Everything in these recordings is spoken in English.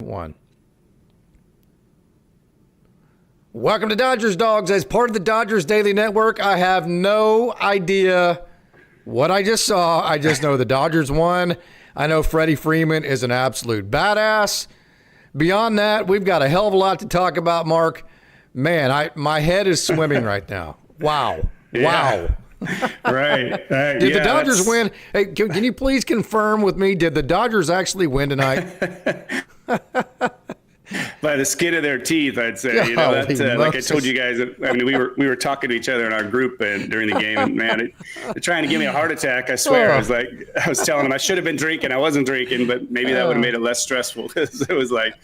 1. Welcome to Dodgers Dogs. As part of the Dodgers Daily Network, I have no idea what I just saw. I just know the Dodgers won. I know Freddie Freeman is an absolute badass. Beyond that, we've got a hell of a lot to talk about, Mark. Man, my head is swimming right now. Wow. Yeah. Wow. Right. Did the Dodgers win? Hey, can you please confirm with me, did the Dodgers actually win tonight? By the skin of their teeth, I'd say. You know, like I told you guys, I mean, we were talking to each other in our group during the game, and man, they're trying to give me a heart attack. I swear, I was telling them I should have been drinking. I wasn't drinking, but maybe that would have made it less stressful. It was like,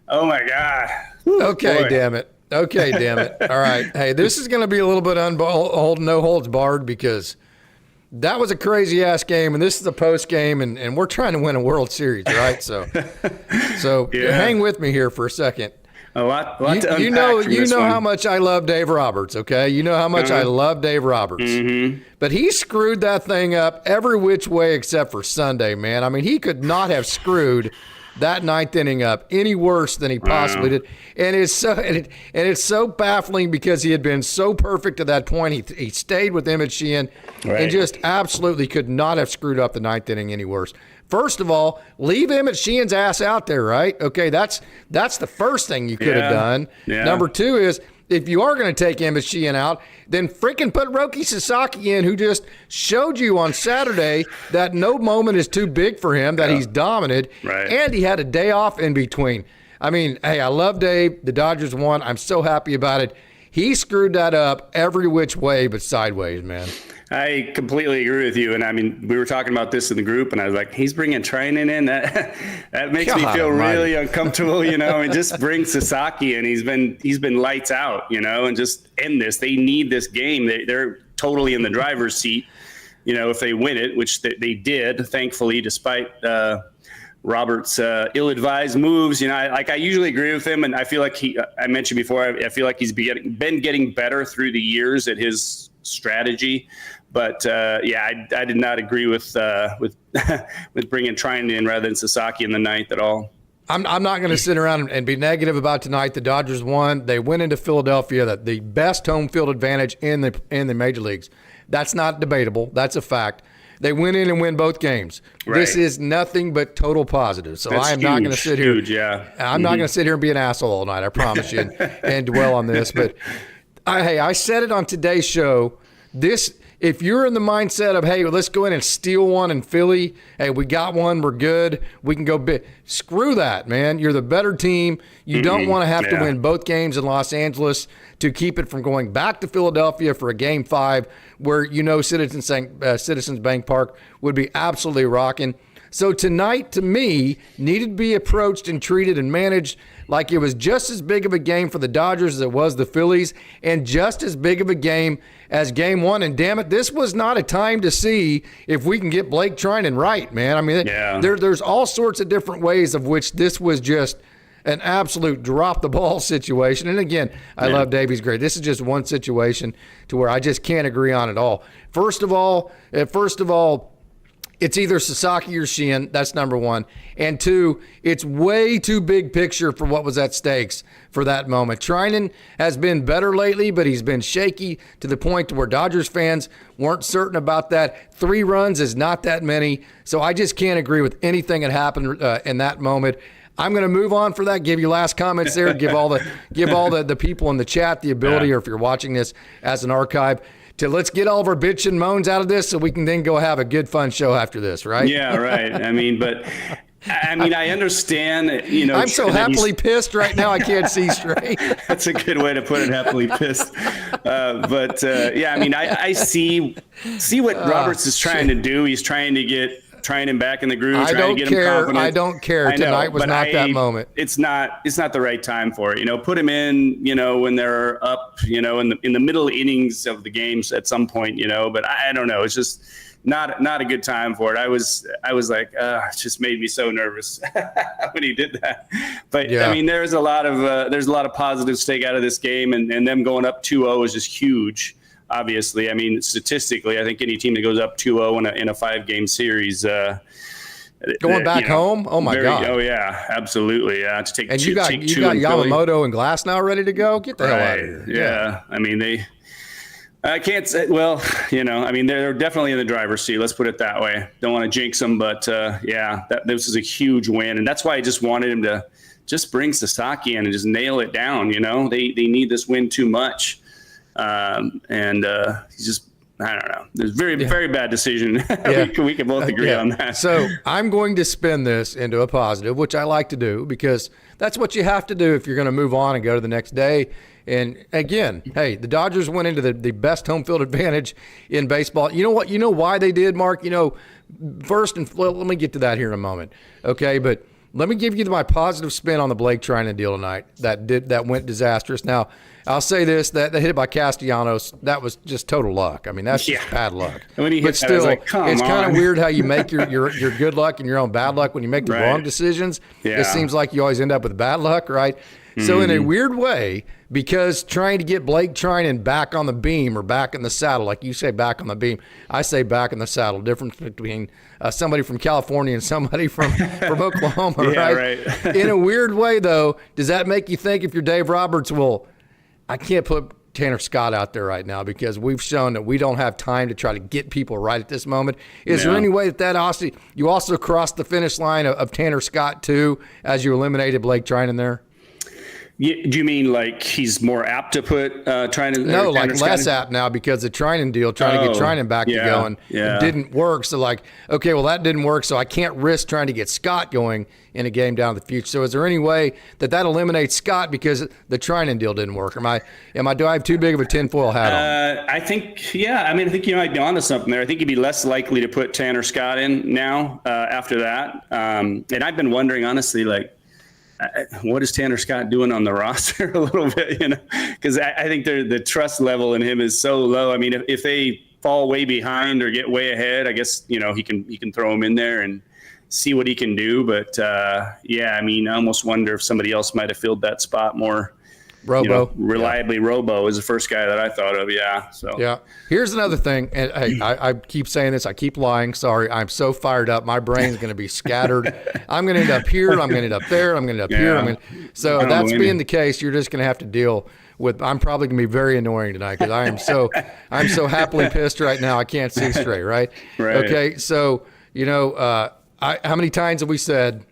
oh my god. Okay, boy. damn it. Okay, damn it. All right. Hey, this is going to be a little bit no holds barred because that was a crazy ass game, and this is a post game, and we're trying to win a World Series, right? So yeah. Hang with me here for a second. A lot to unpack you know one. how much I love Dave Roberts, okay? You know how much I love Dave Roberts. Mm-hmm. But he screwed that thing up every which way except for Sunday, man. I mean, he could not have screwed that ninth inning up any worse than he possibly did. And it's so baffling because he had been so perfect to that point. He stayed with Emmet Sheehan and just absolutely could not have screwed up the ninth inning any worse. First of all, leave Emmet Sheehan's ass out there, right? Okay, that's the first thing you could have done. Yeah. Number two is, if you are going to take Emmet Sheehan out, then freaking put Roki Sasaki in, who just showed you on Saturday that no moment is too big for him, that he's dominant, and he had a day off in between. I mean, hey, I love Dave. The Dodgers won. I'm so happy about it. He screwed that up every which way but sideways, man. I completely agree with you. And I mean, we were talking about this in the group, and I was like, he's bringing Trinan in. That makes me feel really uncomfortable, you know, and just bring Sasaki in. He's been lights out, you know, and just end this. They need this game. They're totally in the driver's seat, you know, if they win it, which they did, thankfully, despite Robert's ill-advised moves. You know, I usually agree with him, and I feel like I mentioned before, I feel like he's been getting better through the years at his strategy. But I did not agree with bringing Trinan in rather than Sasaki in the ninth at all. I'm not going to sit around and be negative about tonight. The Dodgers won. They went into Philadelphia, the best home field advantage in the major leagues. That's not debatable. That's a fact. They went in and win both games. Right. This is nothing but total positive. So I am not going to sit here. I'm not going to sit here and be an asshole all night. I promise you, and dwell on this. But I said it on today's show. If you're in the mindset of, hey, let's go in and steal one in Philly. Hey, we got one. We're good. We can go big. Screw that, man. You're the better team. You don't want to have to win both games in Los Angeles to keep it from going back to Philadelphia for a Game 5 where, you know, Citizens Bank Park would be absolutely rocking. So tonight, to me, needed to be approached and treated and managed like it was just as big of a game for the Dodgers as it was the Phillies, and just as big of a game as Game 1. And damn it, this was not a time to see if we can get Blake Trinan right, man. I mean, there's all sorts of different ways of which this was just an absolute drop-the-ball situation. And again, I love Dave. He's great. This is just one situation to where I just can't agree on it all. First of all, it's either Sasaki or Sheehan. That's number one. And two, it's way too big picture for what was at stakes for that moment. Trinan has been better lately, but he's been shaky to the point to where Dodgers fans weren't certain about that. 3 runs is not that many. So I just can't agree with anything that happened in that moment. I'm going to move on for that. Give you last comments there. Give all the people in the chat the ability, or if you're watching this as an archive, to let's get all of our bitch and moans out of this so we can then go have a good, fun show after this, right? Yeah, right. I mean, I understand, you know. I'm so happily pissed right now I can't see straight. That's a good way to put it, happily pissed. I mean, I see what Roberts is trying to do. He's trying to get him back in the groove, trying to get him confident. I don't care. Tonight was not that moment. It's not the right time for it. You know, put him in, you know, when they're up, you know, in the middle innings of the games at some point, you know, but I don't know. It's just not a good time for it. I was like, it just made me so nervous when he did that. But I mean, there's a lot of positives to take out of this game, and them going up 2-0 is just huge. Obviously, I mean, statistically, I think any team that goes up 2-0 in a 5-game series, Going back home? Oh my God! Oh yeah, absolutely. Yeah, to take. And you got Yamamoto and Glass now ready to go. Get the hell out of here! Yeah. I mean I can't say. Well, I mean they're definitely in the driver's seat. Let's put it that way. Don't want to jinx them, but this is a huge win, and that's why I just wanted him to just bring Sasaki in and just nail it down. They need this win too much, and he's just. I don't know. It's very bad decision. We can both agree on that. So I'm going to spin this into a positive, which I like to do because that's what you have to do if you're going to move on and go to the next day. And again, hey, the Dodgers went into the best home field advantage in baseball. You know what? You know why they did, Mark? First, and let me get to that here in a moment. Okay, but let me give you my positive spin on the Blake Trinan deal tonight. That went disastrous. Now, I'll say this: that hit by Castellanos, that was just total luck. I mean, that's just bad luck. But still, it's kind of weird how you make your good luck and your own bad luck when you make the wrong decisions. Yeah. It seems like you always end up with bad luck, right? Mm-hmm. So in a weird way, because trying to get Blake Trinan back on the beam or back in the saddle, like you say back on the beam, I say back in the saddle. Difference between somebody from California and somebody from Oklahoma, right? In a weird way, though, does that make you think if you're Dave Roberts, well, I can't put Tanner Scott out there right now because we've shown that we don't have time to try to get people right at this moment. Is there any way that you also crossed the finish line of Tanner Scott too as you eliminated Blake Trinan there? Yeah, do you mean like he's more apt to put Trinan? No, like less apt now because the Trinan deal, trying to get Trinan back to going, didn't work. So okay, well that didn't work, so I can't risk trying to get Scott going in a game down the future. So is there any way that eliminates Scott because the Trinan deal didn't work? Do I have too big of a tinfoil hat on? I think you might be onto something there. I think you'd be less likely to put Tanner Scott in now after that. And I've been wondering honestly, what is Tanner Scott doing on the roster a little bit, because I think the trust level in him is so low. I mean, if they fall way behind or get way ahead, I guess, he can throw him in there and see what he can do. But I almost wonder if somebody else might have filled that spot more. Reliably. Robo is the first guy that I thought of. Yeah. So here's another thing. And hey, I keep saying this. I keep lying. Sorry. I'm so fired up. My brain's going to be scattered. I'm going to end up here. I'm going to end up there. I'm going to end up here. So that's being the case. You're just going to have to deal with. I'm probably going to be very annoying tonight because I'm so happily pissed right now. I can't see straight. Right. Okay. So how many times have we said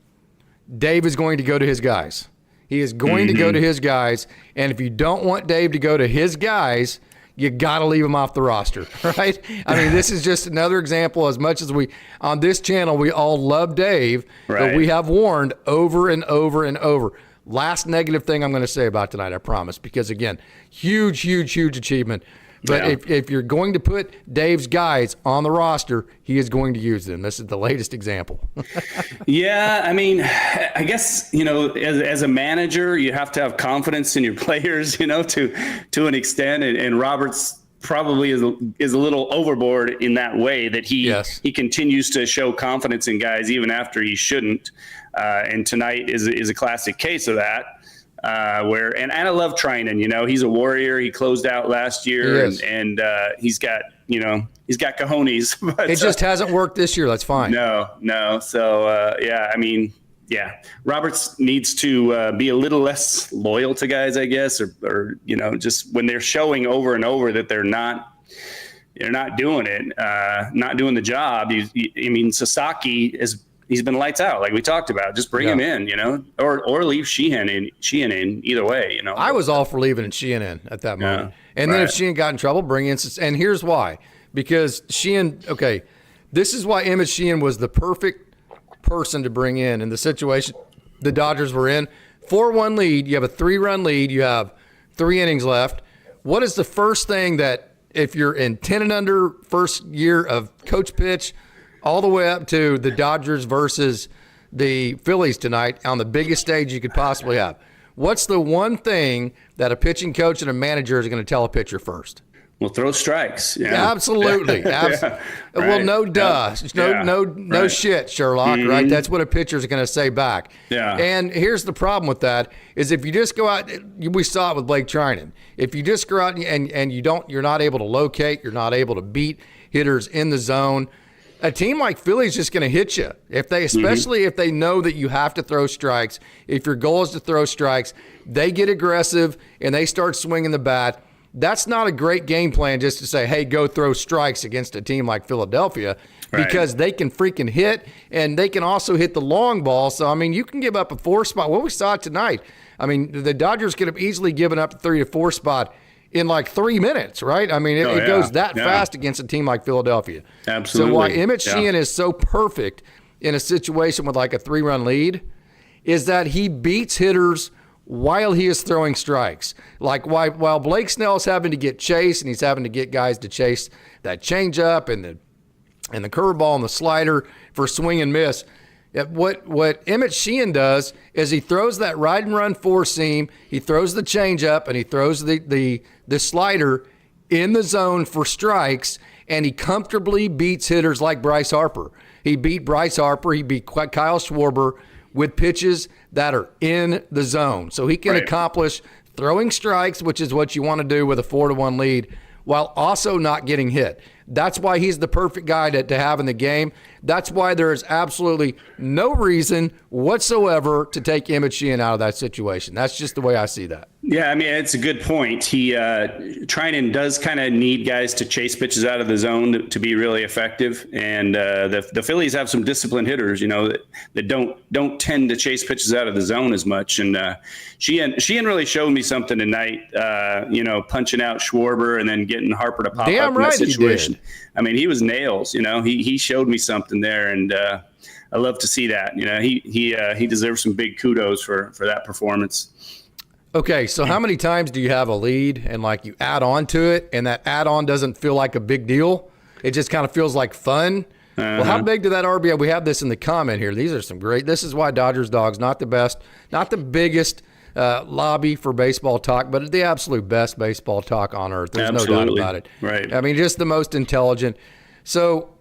Dave is going to go to his guys? He is going to go to his guys, and if you don't want Dave to go to his guys, you got to leave him off the roster, right? I mean, this is just another example. As much as on this channel, we all love Dave, but we have warned over and over and over. Last negative thing I'm going to say about tonight, I promise, because, again, huge achievement. But if you're going to put Dave's guys on the roster, he is going to use them. This is the latest example. I mean, I guess, as a manager, you have to have confidence in your players, to an extent. And Roberts probably is a little overboard in that way that he continues to show confidence in guys even after he shouldn't. And tonight is a classic case of that. And I love Trinan, he's a warrior. He closed out last year and he's got cojones. But, it just hasn't worked this year. That's fine. No. So, Roberts needs to be a little less loyal to guys, I guess, or just when they're showing over and over that they're not doing it, not doing the job. Sasaki he's been lights out, like we talked about. Just bring him in, or leave Sheehan in. Either way, I was all for leaving Sheehan in at that moment. And then if Sheehan got in trouble, bring in. And here's why. Because Sheehan, this is why Emmet Sheehan was the perfect person to bring in the situation the Dodgers were in. 4-1 lead. You have a 3-run lead. You have 3 innings left. What is the first thing that, if you're in 10 and under, first year of coach pitch, all the way up to the Dodgers versus the Phillies tonight on the biggest stage you could possibly have. What's the one thing that a pitching coach and a manager is going to tell a pitcher first? Well, throw strikes. Absolutely. Well, no duh. No shit, Sherlock, right? That's what a pitcher is going to say back. Yeah. And here's the problem with that is if you just go out, we saw it with Blake Trinan. If you just go out and you're not able to locate, you're not able to beat hitters in the zone, a team like Philly's just going to hit you especially if they know that you have to throw strikes. If your goal is to throw strikes, they get aggressive and they start swinging the bat. That's not a great game plan just to say, hey, go throw strikes against a team like Philadelphia, because they can freaking hit, and they can also hit the long ball. So, I mean, you can give up a 4 spot. What we saw tonight, I mean, the Dodgers could have easily given up a 3 to 4 spot in like 3 minutes, right? I mean, it goes that fast against a team like Philadelphia. Absolutely. So why Emmet Sheehan is so perfect in a situation with like a 3-run lead is that he beats hitters while he is throwing strikes. Like while Blake Snell is having to get chased, and he's having to get guys to chase that changeup and the curveball and the slider for swing and miss. What Emmet Sheehan does is he throws that ride and run 4-seam, he throws the changeup, and he throws the slider in the zone for strikes, and he comfortably beats hitters like Bryce Harper. He beat Bryce Harper. He beat Kyle Schwarber with pitches that are in the zone. So he can accomplish throwing strikes, which is what you want to do with a 4-1 lead, while also not getting hit. That's why he's the perfect guy to have in the game. That's why there is absolutely no reason whatsoever to take Emmet Sheehan out of that situation. That's just the way I see that. Yeah, I mean, it's a good point. Treinen does kind of need guys to chase pitches out of the zone to be really effective. And the Phillies have some disciplined hitters, that don't tend to chase pitches out of the zone as much. And Sheehan really showed me something tonight, punching out Schwarber and then getting Harper to pop up in that situation. I mean, he was nails, he showed me something there, and I love to see that. He deserves some big kudos for that performance. Okay, so how many times do you have a lead and like you add on to it, and that add-on doesn't feel like a big deal? It just kind of feels like fun. Well, how big did that RBI? We have this in the comment here. These are some great. This is why Dodgers Dawgs, not the best, not the biggest lobby for baseball talk, but the absolute best baseball talk on earth. There's no doubt about it. Right. I mean, just the most intelligent. So,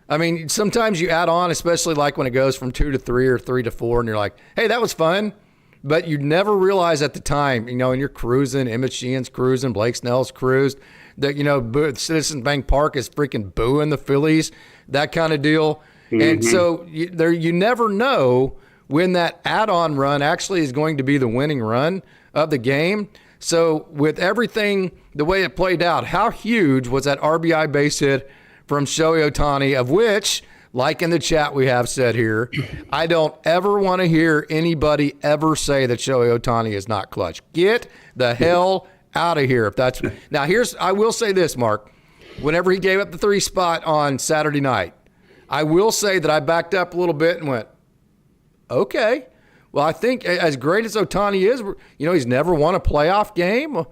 I mean, sometimes you add on, especially like when it goes from 2 to 3 or 3 to 4, and you're like, hey, that was fun. But you never realize at the time, and you're cruising, Emmet Sheehan's cruising, Blake Snell's cruised, that, Citizens Bank Park is freaking booing the Phillies, that kind of deal. Mm-hmm. And so you never know when that add-on run actually is going to be the winning run of the game. So with everything, the way it played out, how huge was that RBI base hit from Shohei Ohtani, of which, like in the chat we have said here, I don't ever want to hear anybody ever say that Shohei Ohtani is not clutch. Get the hell out of here. Now I will say this, Mark. Whenever he gave up the 3 spot on Saturday night, I will say that I backed up a little bit and went, okay. Well, I think as great as Ohtani is, he's never won a playoff game.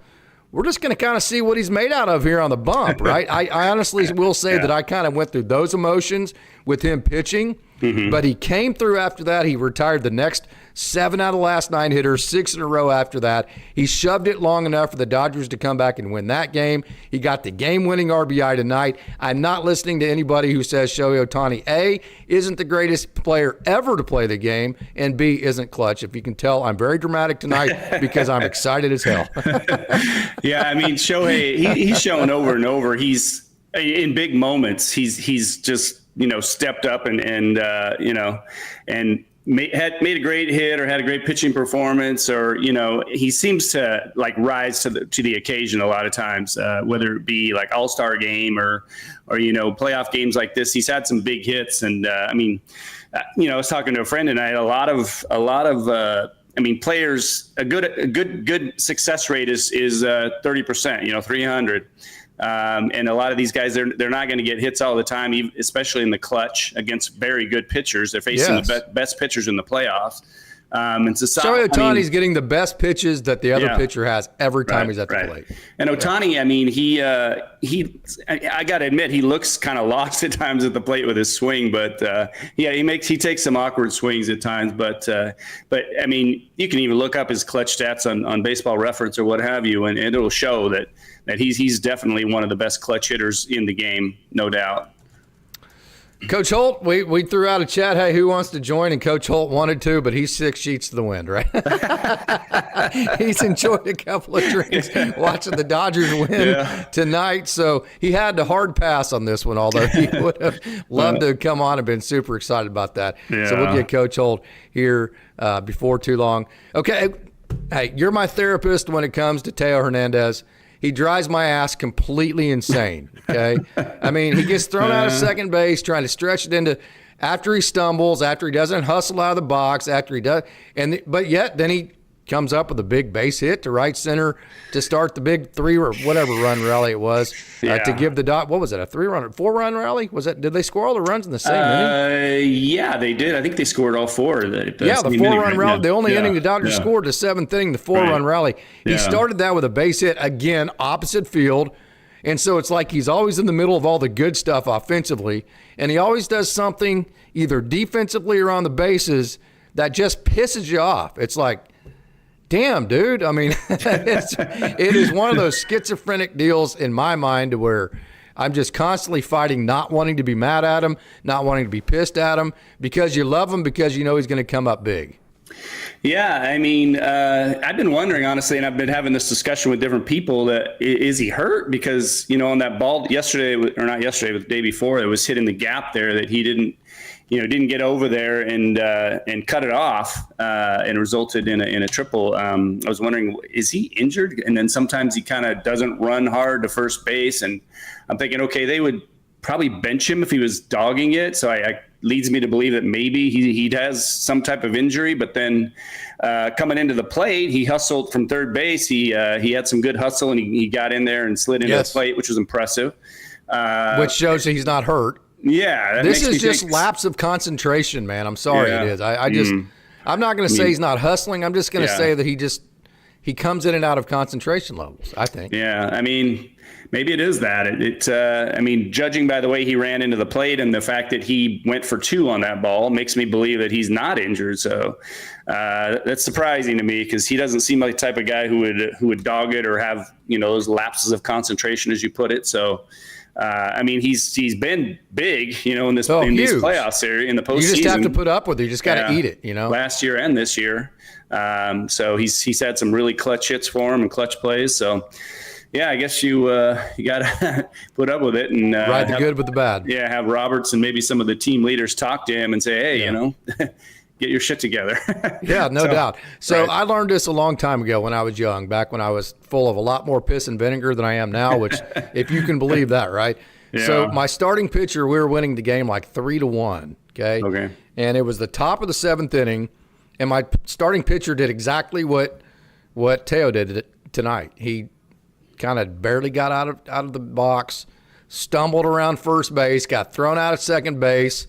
We're just going to kind of see what he's made out of here on the bump, right? I honestly will say that I kind of went through those emotions with him pitching, but he came through after that. He retired the next 7 out of the last 9 hitters, 6 in a row after that. He shoved it long enough for the Dodgers to come back and win that game. He got the game-winning RBI tonight. I'm not listening to anybody who says Shohei Ohtani, A, isn't the greatest player ever to play the game, and B, isn't clutch. If you can tell, I'm very dramatic tonight because I'm excited as hell. Yeah, I mean, Shohei, he's shown over and over. He's in big moments. He's just stepped up and made a great hit or had a great pitching performance, or he seems to like rise to the occasion a lot of times, whether it be like All-Star game or playoff games like this. He's had some big hits, and I was talking to a friend tonight. A lot of players, a good success rate is 30%, 300. And a lot of these guys, they're not going to get hits all the time, especially in the clutch against very good pitchers. They're facing the best pitchers in the playoffs. And so Shohei Ohtani's getting the best pitches that the other pitcher has every time he's at the plate. And Ohtani, I mean, I got to admit, he looks kind of lost at times at the plate with his swing, but he takes some awkward swings at times. But I mean, you can even look up his clutch stats on Baseball Reference or what have you, and it'll show that he's definitely one of the best clutch hitters in the game, no doubt. Coach Holt, we threw out a chat, hey, who wants to join? And Coach Holt wanted to, but he's 6 sheets to the wind, right? He's enjoyed a couple of drinks watching the Dodgers win tonight, so he had to hard pass on this one, although he would have loved to come on and been super excited about that. Yeah. So we'll get Coach Holt here before too long. Okay, hey, you're my therapist when it comes to Teo Hernandez. He drives my ass completely insane, okay? I mean, he gets thrown out of second base trying to stretch it into after he stumbles, after he doesn't hustle out of the box, after he does, but yet then he comes up with a big base hit to right center to start the big 3 or whatever run rally it was to give the what was it, a 4-run rally? Was it? Did they score all the runs in the same inning? Yeah, they did. I think they scored all 4. The 4-run rally. The only inning the Dodgers scored, the 7th inning, the 4-run rally. He started that with a base hit again, opposite field. And so it's like he's always in the middle of all the good stuff offensively, and he always does something either defensively or on the bases that just pisses you off. It's like, damn, dude. I mean, it is one of those schizophrenic deals in my mind to where I'm just constantly fighting, not wanting to be mad at him, not wanting to be pissed at him, because you love him, because you know he's going to come up big. Yeah, I mean, I've been wondering, honestly, and I've been having this discussion with different people, that is he hurt? Because, on that ball yesterday, or not yesterday, but the day before, it was hitting the gap there that he didn't get over there and cut it off and resulted in a triple. I was wondering, is he injured? And then sometimes he kind of doesn't run hard to first base. And I'm thinking, okay, they would probably bench him if he was dogging it. So I leads me to believe that maybe he has some type of injury. But then coming into the plate, he hustled from third base. He had some good hustle, and he got in there and slid into the plate, which was impressive. Which shows that he's not hurt. Yeah, this is just lapse of concentration, man. I'm sorry, it is. I'm not going to say he's not hustling. I'm just going to say that he comes in and out of concentration levels, I think. Yeah, I mean, maybe it is that. I mean, judging by the way he ran into the plate and the fact that he went for 2 on that ball makes me believe that he's not injured. So that's surprising to me, because he doesn't seem like the type of guy who would dog it or have those lapses of concentration, as you put it. So. I mean, he's been big, in these playoff series, in the postseason. You just have to put up with it. You just got to eat it, Last year and this year. So he's had some really clutch hits for him and clutch plays. So, yeah, I guess you got to put up with it and ride the good with the bad. Yeah, have Roberts and maybe some of the team leaders talk to him and say, hey, get your shit together. Yeah, no doubt. So I learned this a long time ago when I was young, back when I was full of a lot more piss and vinegar than I am now, which, if you can believe that, right? Yeah. So my starting pitcher, we were winning the game like 3-1, okay? And it was the top of the 7th inning, and my starting pitcher did exactly what Teo did tonight. He kind of barely got out of the box, stumbled around first base, got thrown out of second base.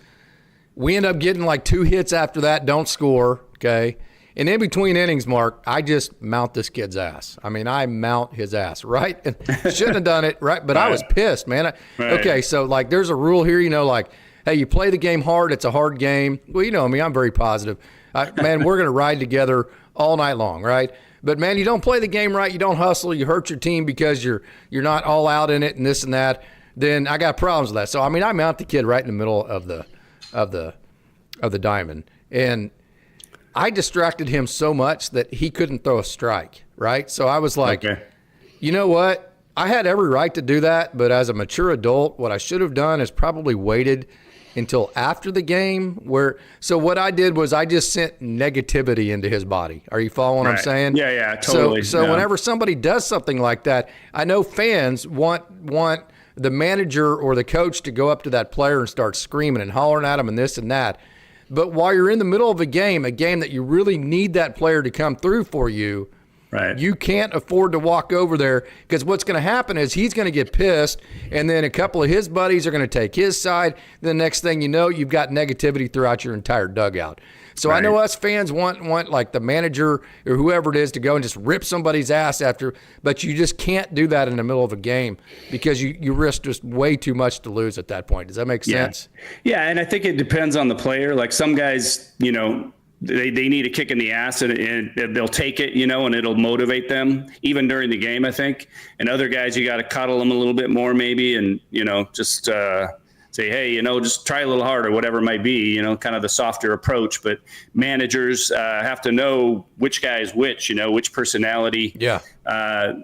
We end up getting like 2 hits after that, don't score, okay? And in between innings, Mark, I just mount this kid's ass. I mean, I mount his ass, right? And shouldn't have done it, right? But I was pissed, man. Okay, so like there's a rule here, like, hey, you play the game hard, it's a hard game. Well, you know me, I'm very positive. Man, we're going to ride together all night long, right? But, man, you don't play the game right, you don't hustle, you hurt your team because you're not all out in it and this and that, then I got problems with that. So, I mean, I mount the kid right in the middle of the diamond, and I distracted him so much that he couldn't throw a strike, right? So I was like, you know what? I had every right to do that, but as a mature adult, what I should have done is probably waited until after the game. So what I did was I just sent negativity into his body. Are you following what I'm saying? Yeah, totally. So whenever somebody does something like that, I know fans want the manager or the coach to go up to that player and start screaming and hollering at him and this and that. But while you're in the middle of a game that you really need that player to come through for you, you can't afford to walk over there, because what's going to happen is he's going to get pissed, and then a couple of his buddies are going to take his side. The next thing you know, you've got negativity throughout your entire dugout. So I know us fans want like the manager or whoever it is to go and just rip somebody's ass after, but you just can't do that in the middle of a game, because you risk just way too much to lose at that point. Does that make sense? Yeah, and I think it depends on the player. Like some guys, they need a kick in the ass and they'll take it, and it'll motivate them even during the game, I think. And other guys, you got to coddle them a little bit more maybe, and, just say, hey, just try a little harder, whatever it might be, kind of the softer approach. But managers have to know which guy is which personality. Yeah.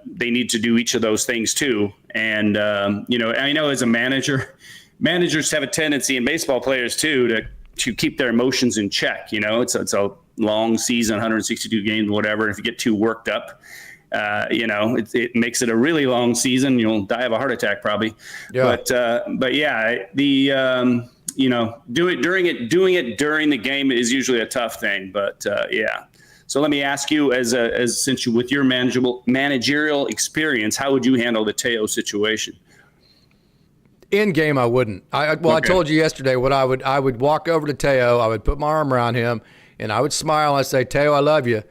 They need to do each of those things too. And, I know as a manager, managers have a tendency, and baseball players too, to keep their emotions in check. It's a long season, 162 games, whatever. If you get too worked up, it makes it a really long season. You'll die of a heart attack probably. Yeah. But yeah, doing it during the game is usually a tough thing. But yeah. So let me ask you, since you with your managerial experience, how would you handle the Teo situation? In game, I wouldn't. I told you yesterday what I would walk over to Teo. I would put my arm around him, and I would smile. I'd say, Teo, I love you.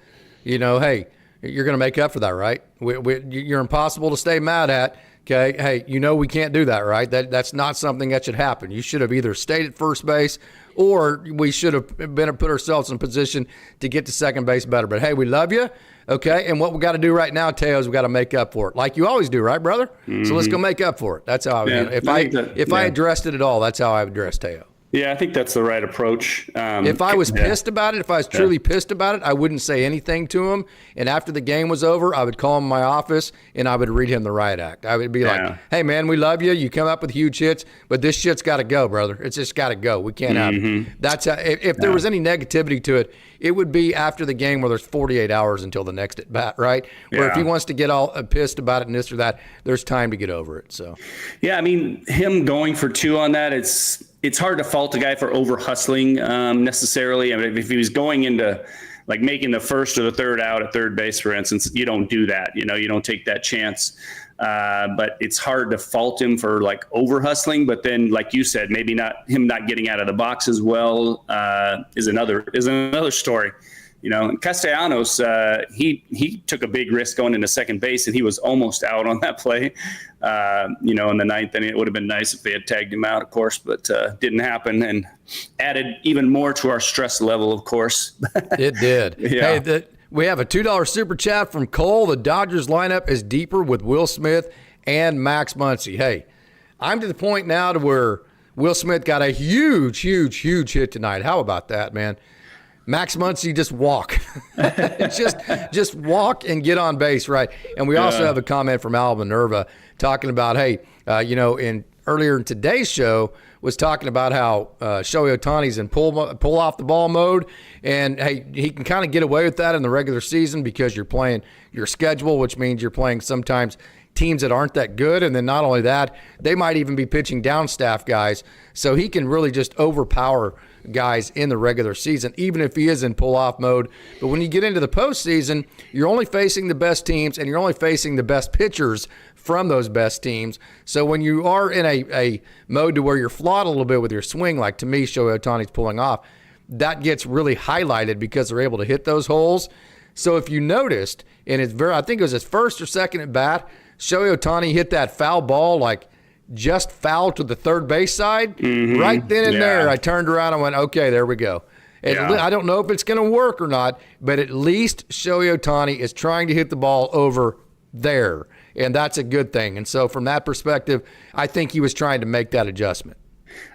Hey, you're going to make up for that, right? You're impossible to stay mad at. Okay, hey, we can't do that, right? That's not something that should happen. You should have either stayed at first base, or we should have put ourselves in a position to get to second base better. But hey, we love you. Okay, and what we got to do right now, Teo, is we got to make up for it, like you always do, right, brother? Mm-hmm. So let's go make up for it. That's how I would. If I addressed it at all, that's how I would address Teo. Yeah, I think that's the right approach. If I was pissed about it, if I was truly pissed about it, I wouldn't say anything to him. And after the game was over, I would call him in my office and I would read him the riot act. I would be like, hey, man, we love you. You come up with huge hits, but this shit's got to go, brother. It's just got to go. We can't have it. That's how, if there was any negativity to it, it would be after the game where there's 48 hours until the next at bat, right? Where if he wants to get all pissed about it and this or that, there's time to get over it. So, yeah, I mean, him going for 2 on that, it's hard to fault a guy for over hustling necessarily. I mean, if he was going into like making the first or the third out at third base, for instance, you don't do that. You don't take that chance. But it's hard to fault him for like over hustling. But then, like you said, maybe not getting out of the box as well is another story. Castellanos, he took a big risk going into second base, and he was almost out on that play. In the ninth inning, it would have been nice if they had tagged him out, of course, but didn't happen, and added even more to our stress level, of course. It did. Yeah. Hey, we have a $2 super chat from Cole. The Dodgers lineup is deeper with Will Smith and Max Muncy. Hey, I'm to the point now to where Will Smith got a huge hit tonight. How about that, man? Max Muncy, just walk. just walk and get on base, right? And we also have a comment from Al Minerva talking about, hey, earlier in today's show was talking about how Shohei Ohtani's in pull off the ball mode, and hey, he can kind of get away with that in the regular season because you're playing your schedule, which means you're playing sometimes teams that aren't that good, and then not only that, they might even be pitching down staff guys, so he can really just overpower guys in the regular season, even if he is in pull-off mode. But when you get into the postseason, you're only facing the best teams, and you're only facing the best pitchers from those best teams. So when you are in a mode to where you're flawed a little bit with your swing, like to me, Shohei Ohtani's pulling off, that gets really highlighted because they're able to hit those holes. So if you noticed, and I think it was his first or second at bat, Shohei Ohtani hit that foul ball like just foul to the third base side. Mm-hmm. Right then and there, I turned around and went, okay, there we go. I don't know if it's going to work or not, but at least Shohei Ohtani is trying to hit the ball over there, and that's a good thing. And so from that perspective, I think he was trying to make that adjustment.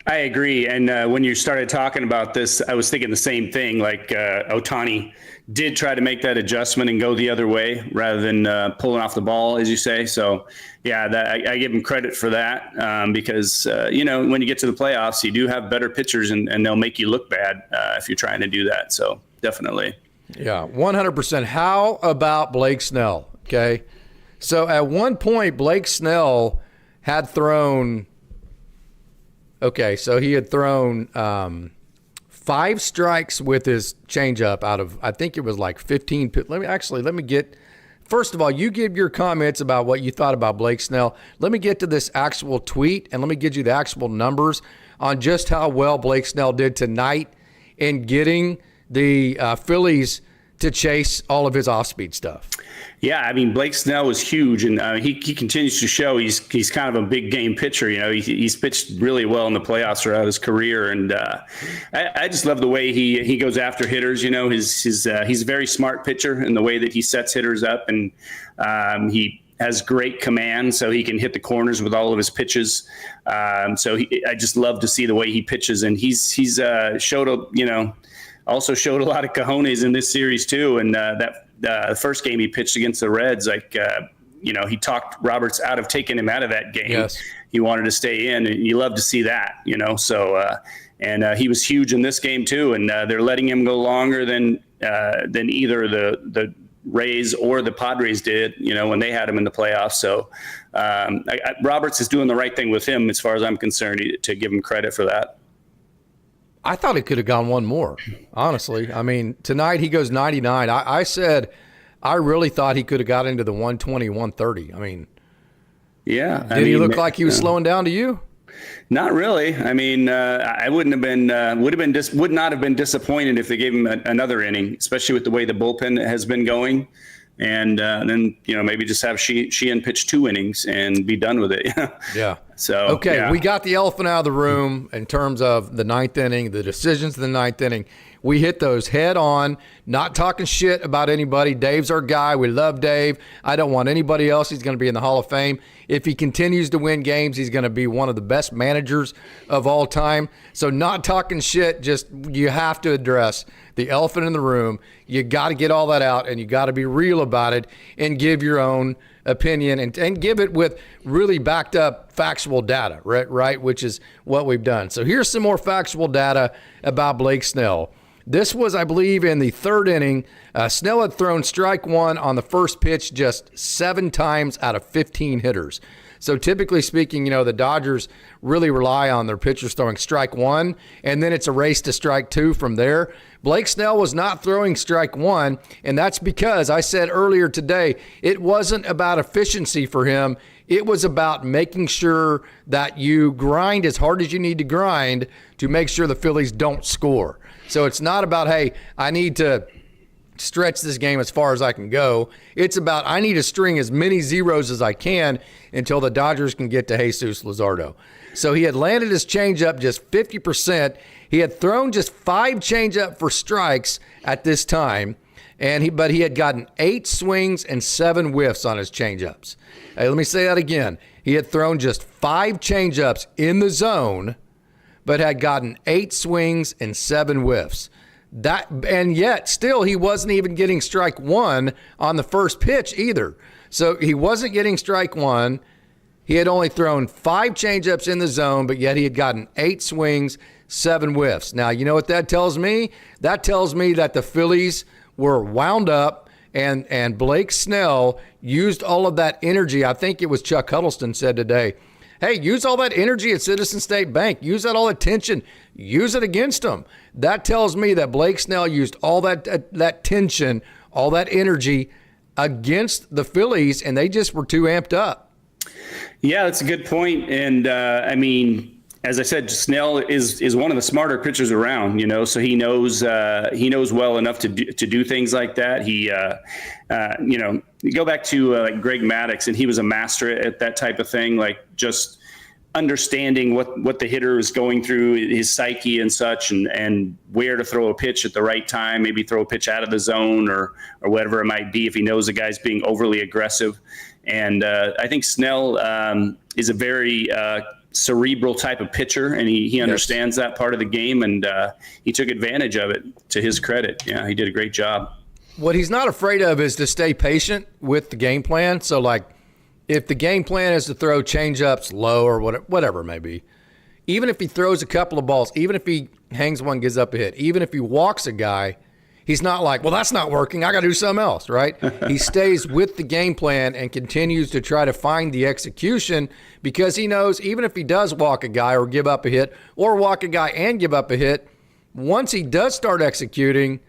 I agree. And when you started talking about this, I was thinking the same thing, like Ohtani did try to make that adjustment and go the other way rather than pulling off the ball, as you say. So, yeah, I give him credit for that because, when you get to the playoffs, you do have better pitchers and they'll make you look bad if you're trying to do that. So, definitely. Yeah, 100%. How about Blake Snell? Okay. So, at one point, Blake Snell had thrown – okay, so he had thrown 5 strikes with his changeup out of, I think it was like 15. Let me get, first of all, you give your comments about what you thought about Blake Snell. Let me get to this actual tweet, and let me give you the actual numbers on just how well Blake Snell did tonight in getting the Phillies to chase all of his off-speed stuff. Yeah, I mean, Blake Snell was huge, and he continues to show he's kind of a big game pitcher. He's pitched really well in the playoffs throughout his career, and I just love the way he goes after hitters. He's a very smart pitcher in the way that he sets hitters up, and he has great command, so he can hit the corners with all of his pitches. I just love to see the way he pitches, and he's also showed a lot of cojones in this series too. And the first game he pitched against the Reds, he talked Roberts out of taking him out of that game. Yes. He wanted to stay in, and you love to see that, and he was huge in this game too. And they're letting him go longer than either the Rays or the Padres did, when they had him in the playoffs. So Roberts is doing the right thing with him, as far as I'm concerned, to give him credit for that. I thought he could have gone one more, honestly. I mean, tonight he goes 99. I said I really thought he could have got into the 120, 130. I mean, yeah. Did he look like he was slowing down to you? Not really. I mean, I would not have been disappointed if they gave him another inning, especially with the way the bullpen has been going. And then, maybe just have Sheehan pitch 2 innings and be done with it. Yeah. So, okay, yeah. We got the elephant out of the room in terms of the 9th inning, the decisions of the 9th inning. We hit those head on, not talking shit about anybody. Dave's our guy. We love Dave. I don't want anybody else. He's going to be in the Hall of Fame. If he continues to win games, he's going to be one of the best managers of all time. So not talking shit, just you have to address the elephant in the room. You got to get all that out, and you got to be real about it and give your own opinion and give it with really backed up factual data, right? Which is what we've done. So here's some more factual data about Blake Snell. This was, I believe, in the 3rd inning. Snell had thrown strike 1 on the first pitch just 7 times out of 15 hitters. So typically speaking, the Dodgers really rely on their pitchers throwing strike 1, and then it's a race to strike 2 from there. Blake Snell was not throwing strike 1, and that's because I said earlier today it wasn't about efficiency for him. It was about making sure that you grind as hard as you need to grind to make sure the Phillies don't score. So it's not about, hey, I need to stretch this game as far as I can go. It's about I need to string as many zeros as I can until the Dodgers can get to Jesus Luzardo. So he had landed his changeup just 50%. He had thrown just 5 changeup for strikes at this time, but he had gotten 8 swings and 7 whiffs on his changeups. Hey, let me say that again. He had thrown just 5 changeups in the zone, but had gotten 8 swings and 7 whiffs. And yet still he wasn't even getting strike 1 on the first pitch either. So he wasn't getting strike 1. He had only thrown 5 changeups in the zone, but yet he had gotten 8 swings, 7 whiffs. Now, you know what that tells me? That tells me that the Phillies were wound up and Blake Snell used all of that energy. I think it was Chuck Huddleston said today, hey, use all that energy at Citizen State Bank. Use that all attention. Use it against them. That tells me that Blake Snell used all that tension, all that energy against the Phillies, and they just were too amped up. Yeah, that's a good point. And as I said, Snell is one of the smarter pitchers around, so he knows well enough to do things like that. You go back to like Greg Maddux, and he was a master at that type of thing, like just understanding what the hitter is going through, his psyche and such, and where to throw a pitch at the right time, maybe throw a pitch out of the zone or whatever it might be if he knows the guy's being overly aggressive. And I think Snell is a very cerebral type of pitcher, and he understands that part of the game, and he took advantage of it to his credit. Yeah, he did a great job. What he's not afraid of is to stay patient with the game plan. So, like, if the game plan is to throw changeups low or whatever it may be, even if he throws a couple of balls, even if he hangs one, gives up a hit, even if he walks a guy, he's not like, well, that's not working, I got to do something else, right? He stays with the game plan and continues to try to find the execution because he knows even if he does walk a guy or give up a hit or walk a guy and give up a hit, once he does start executing,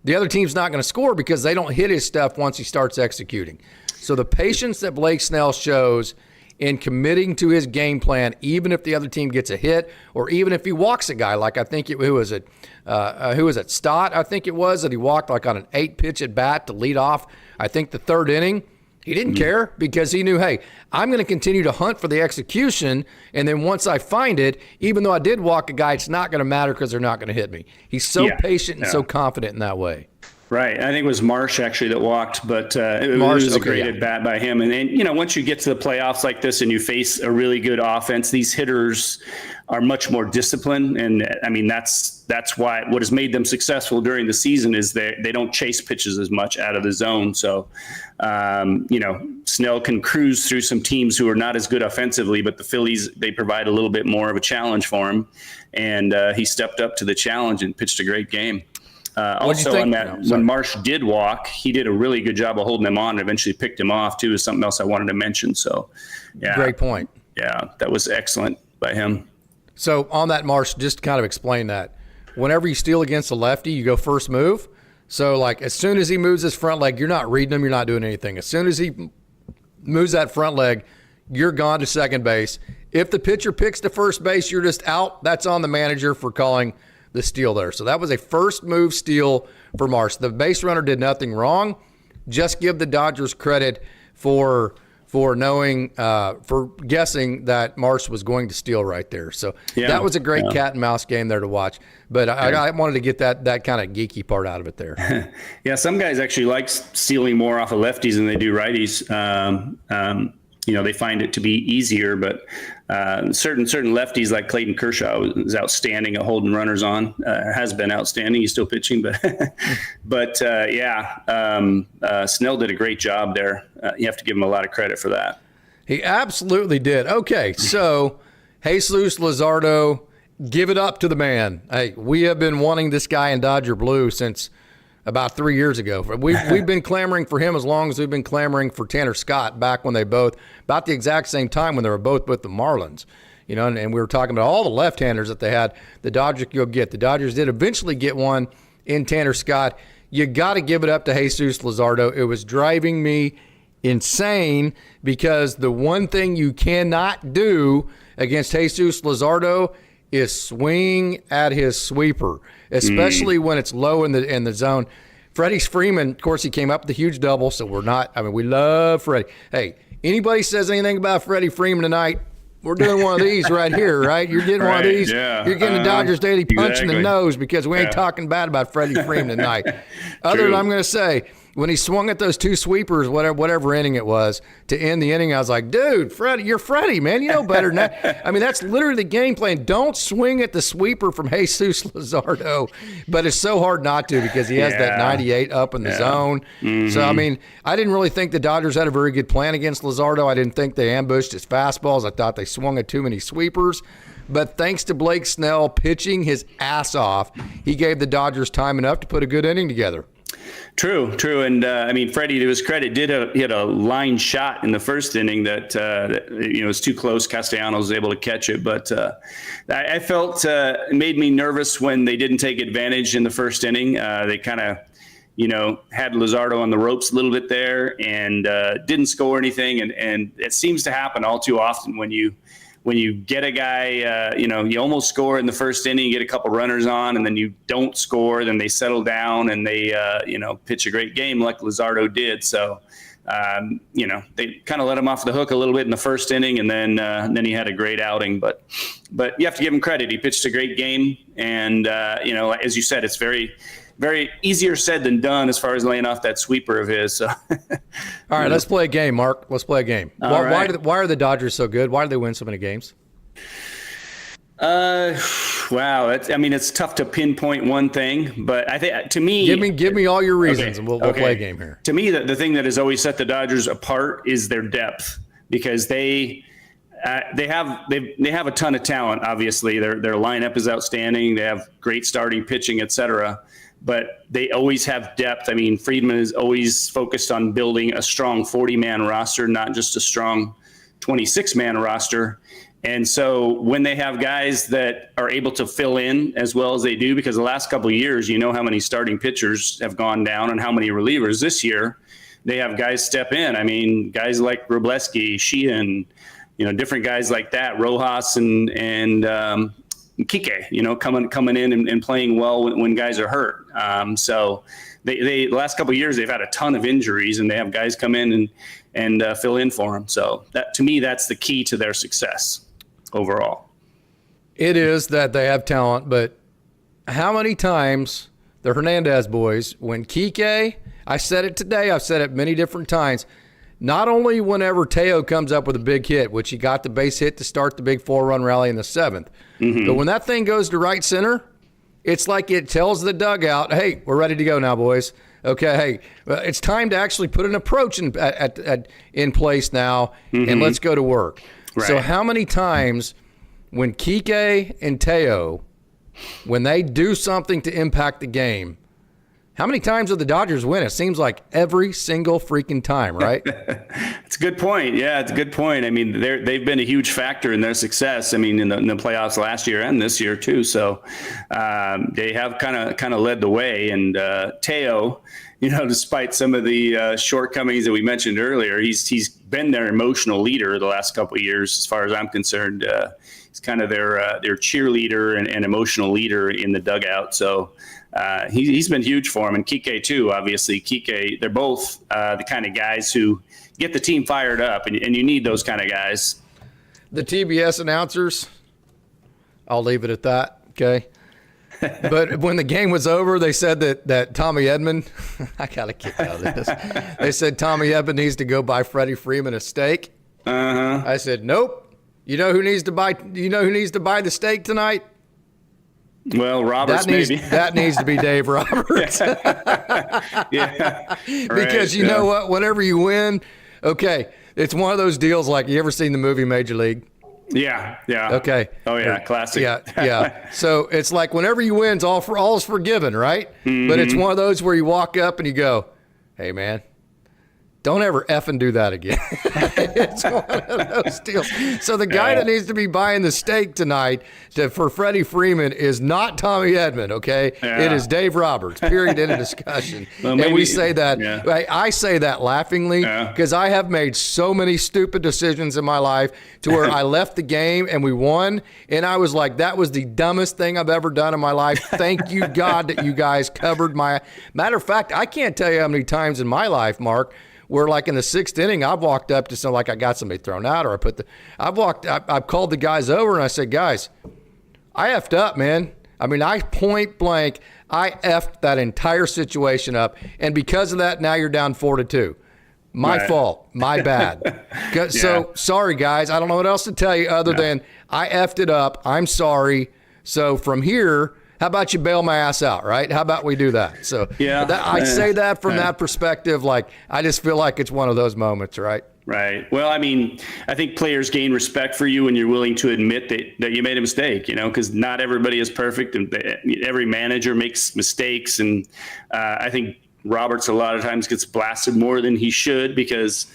the other team's not going to score because they don't hit his stuff once he starts executing. So the patience that Blake Snell shows in committing to his game plan, even if the other team gets a hit or even if he walks a guy, like I think who was it, Stott, I think it was, that he walked like on an 8-pitch at bat to lead off, I think the 3rd inning. He didn't care because he knew, hey, I'm going to continue to hunt for the execution, and then once I find it, even though I did walk a guy, it's not going to matter because they're not going to hit me. He's so patient and so confident in that way. Right. I think it was Marsh actually that walked, but it was a great at bat by him. And then, you know, once you get to the playoffs like this and you face a really good offense, these hitters are much more disciplined. And I mean, that's why what has made them successful during the season is they don't chase pitches as much out of the zone. So, you know, Snell can cruise through some teams who are not as good offensively, but the Phillies, they provide a little bit more of a challenge for him. And he stepped up to the challenge and pitched a great game. Also, on that, when Marsh did walk, he did a really good job of holding him on and eventually picked him off, too, is something else I wanted to mention. So, yeah. Great point. Yeah, that was excellent by him. So, on that, Marsh, just to kind of explain that. Whenever you steal against a lefty, you go first move. So, like, as soon as he moves his front leg, you're not reading him, you're not doing anything. As soon as he moves that front leg, you're gone to second base. If the pitcher picks to first base, you're just out. That's on the manager for calling the steal there. So that was a first move steal for Marsh. The base runner did nothing wrong. Just give the Dodgers credit for knowing, for guessing that Marsh was going to steal right there. So that was a great cat and mouse game there to watch. But I wanted to get that kind of geeky part out of it there. Yeah, some guys actually like stealing more off of lefties than they do righties. You know, they find it to be easier, but certain lefties like Clayton Kershaw is outstanding at holding runners on. Has been outstanding. He's still pitching, but Snell did a great job there. You have to give him a lot of credit for that. He absolutely did. Okay, so Jesus Luzardo, give it up to the man. Hey, we have been wanting this guy in Dodger blue since about 3 years ago. We've been clamoring for him as long as we've been clamoring for Tanner Scott back when they both, about the exact same time when they were both with the Marlins. You know, and we were talking about all the left-handers that they had, the Dodgers could go get. The Dodgers did eventually get one in Tanner Scott. You got to give it up to Jesus Luzardo. It was driving me insane because the one thing you cannot do against Jesus Luzardo is swing at his sweeper, especially when it's low in the zone. Freddie Freeman, of course, he came up with a huge double, so we love Freddie. Hey, anybody says anything about Freddie Freeman tonight, we're doing one of these right here, right? You're getting one of these. Yeah. You're getting the Dodgers Daily Punch in the nose because we ain't talking bad about Freddie Freeman tonight. Other than I'm going to say, when he swung at those two sweepers, whatever inning it was, to end the inning, I was like, dude, Freddie, you're Freddie, man. You know better than that. I mean, that's literally the game plan. Don't swing at the sweeper from Jesus Luzardo. But it's so hard not to because he has that 98 up in the zone. Mm-hmm. So, I mean, I didn't really think the Dodgers had a very good plan against Luzardo. I didn't think they ambushed his fastballs. I thought they swung at too many sweepers. But thanks to Blake Snell pitching his ass off, he gave the Dodgers time enough to put a good inning together. True. And I mean, Freddie, to his credit, he had a line shot in the first inning that was too close. Castellanos was able to catch it, but I felt it made me nervous when they didn't take advantage in the first inning. They kind of, had Luzardo on the ropes a little bit there and didn't score anything. And it seems to happen all too often when you get a guy, you almost score in the first inning, you get a couple runners on, and then you don't score, then they settle down and they, pitch a great game like Luzardo did. So, they kind of let him off the hook a little bit in the first inning, and then he had a great outing. But you have to give him credit. He pitched a great game, and as you said, it's very, very easier said than done as far as laying off that sweeper of his. So. All right, let's play a game, Mark. Let's play a game. Why are the Dodgers so good? Why do they win so many games? Wow. It's tough to pinpoint one thing, but I think to me, give me all your reasons, and we'll play a game here. To me, the thing that has always set the Dodgers apart is their depth, because they have a ton of talent. Obviously, their lineup is outstanding. They have great starting pitching, etc. But they always have depth. I mean, Friedman is always focused on building a strong 40-man roster, not just a strong 26-man roster. And so when they have guys that are able to fill in as well as they do, because the last couple of years, how many starting pitchers have gone down and how many relievers. This year, they have guys step in. I mean, guys like Robleski, Sheehan, different guys like that, Rojas and Kike, coming in and playing well when guys are hurt. So they the last couple of years, they've had a ton of injuries, and they have guys come in and fill in for them. So that, to me, that's the key to their success overall. It is that they have talent, but how many times the Hernandez boys, when Kike, I said it today, I've said it many different times, not only whenever Teo comes up with a big hit, which he got the base hit to start the big 4-run rally in the 7th, but when that thing goes to right center, it's like it tells the dugout, hey, we're ready to go now, boys. Okay, hey, it's time to actually put an approach in place now, and let's go to work. Right. So how many times when Kike and Teo, when they do something to impact the game, how many times do the Dodgers win? It seems like every single freaking time, right? It's a good point. Yeah, it's a good point. I mean, they've been a huge factor in their success. I mean, in the playoffs last year and this year too. So they have kind of led the way. And Teo, despite some of the shortcomings that we mentioned earlier, he's been their emotional leader the last couple of years, as far as I'm concerned. He's kind of their cheerleader and emotional leader in the dugout. So he's been huge for him, and Kike too. Obviously, Kike. They're both the kind of guys who get the team fired up, and you need those kind of guys. The TBS announcers, I'll leave it at that. Okay. But when the game was over, they said that Tommy Edman, I got a kick out of this. They said Tommy Edman needs to go buy Freddie Freeman a steak. I said, nope. You know who needs to buy the steak tonight? Well, Roberts maybe. That needs to be Dave Roberts. Yeah. Because you know what? Whenever you win, okay, it's one of those deals like, you ever seen the movie Major League? Yeah. Okay. Oh yeah, classic. Yeah. So it's like whenever you win, all is forgiven, right? But it's one of those where you walk up and you go, hey man, don't ever effing do that again. It's one of those deals. So the guy that needs to be buying the steak tonight for Freddie Freeman is not Tommy Edman, okay? Yeah. It is Dave Roberts, period, end of discussion. Well, and we say that, I say that laughingly because I have made so many stupid decisions in my life to where I left the game and we won, and I was like, that was the dumbest thing I've ever done in my life. Thank you, God, that you guys covered my – matter of fact, I can't tell you how many times in my life, Mark, where like in the 6th inning, I've walked up to something like I got somebody thrown out, or I've called the guys over and I said, guys, I effed up, man. I mean, I point blank, I effed that entire situation up. And because of that, now you're down 4-2. My fault. My bad. So sorry, guys. I don't know what else to tell you other than I effed it up. I'm sorry. So from here, how about you bail my ass out, right? How about we do that? So I say that from that perspective. Like, I just feel like it's one of those moments, right? Right. Well, I mean, I think players gain respect for you when you're willing to admit that you made a mistake, because not everybody is perfect and every manager makes mistakes. And I think Roberts a lot of times gets blasted more than he should because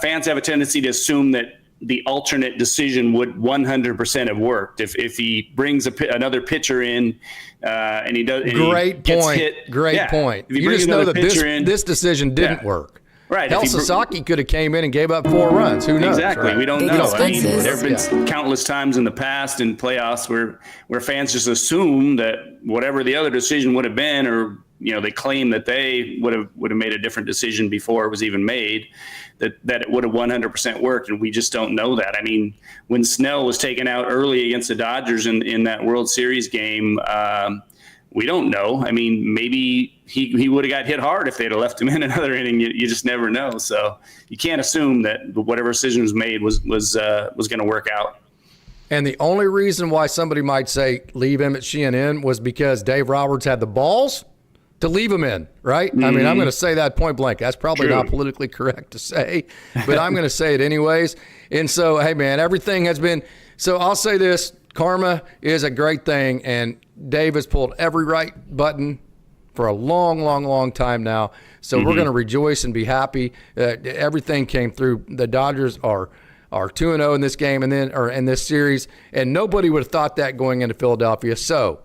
fans have a tendency to assume that the alternate decision would 100% have worked if he brings another pitcher in and he does. And Great point. Great point. If you just know that this decision didn't work. Right. Hell, Sasaki could have came in and gave up 4 runs. Who knows? Exactly. Right? We don't know. I mean, there have been countless times in the past in playoffs where fans just assume that whatever the other decision would have been, or they claim that they would have made a different decision before it was even made, that it would have 100% worked, and we just don't know that. I mean, when Snell was taken out early against the Dodgers in that World Series game, we don't know. I mean, maybe he would have got hit hard if they'd have left him in another inning. You just never know. So you can't assume that whatever decision was made was going to work out. And the only reason why somebody might say leave Emmet Sheehan in was because Dave Roberts had the balls to leave him in, right? I mean, I'm going to say that point blank. That's probably not politically correct to say, but I'm going to say it anyways. And so, hey, man, everything has been – so I'll say this. Karma is a great thing, and Dave has pulled every right button for a long, long, long time now. So we're going to rejoice and be happy. Everything came through. The Dodgers are 2-0 in this game or in this series, and nobody would have thought that going into Philadelphia. So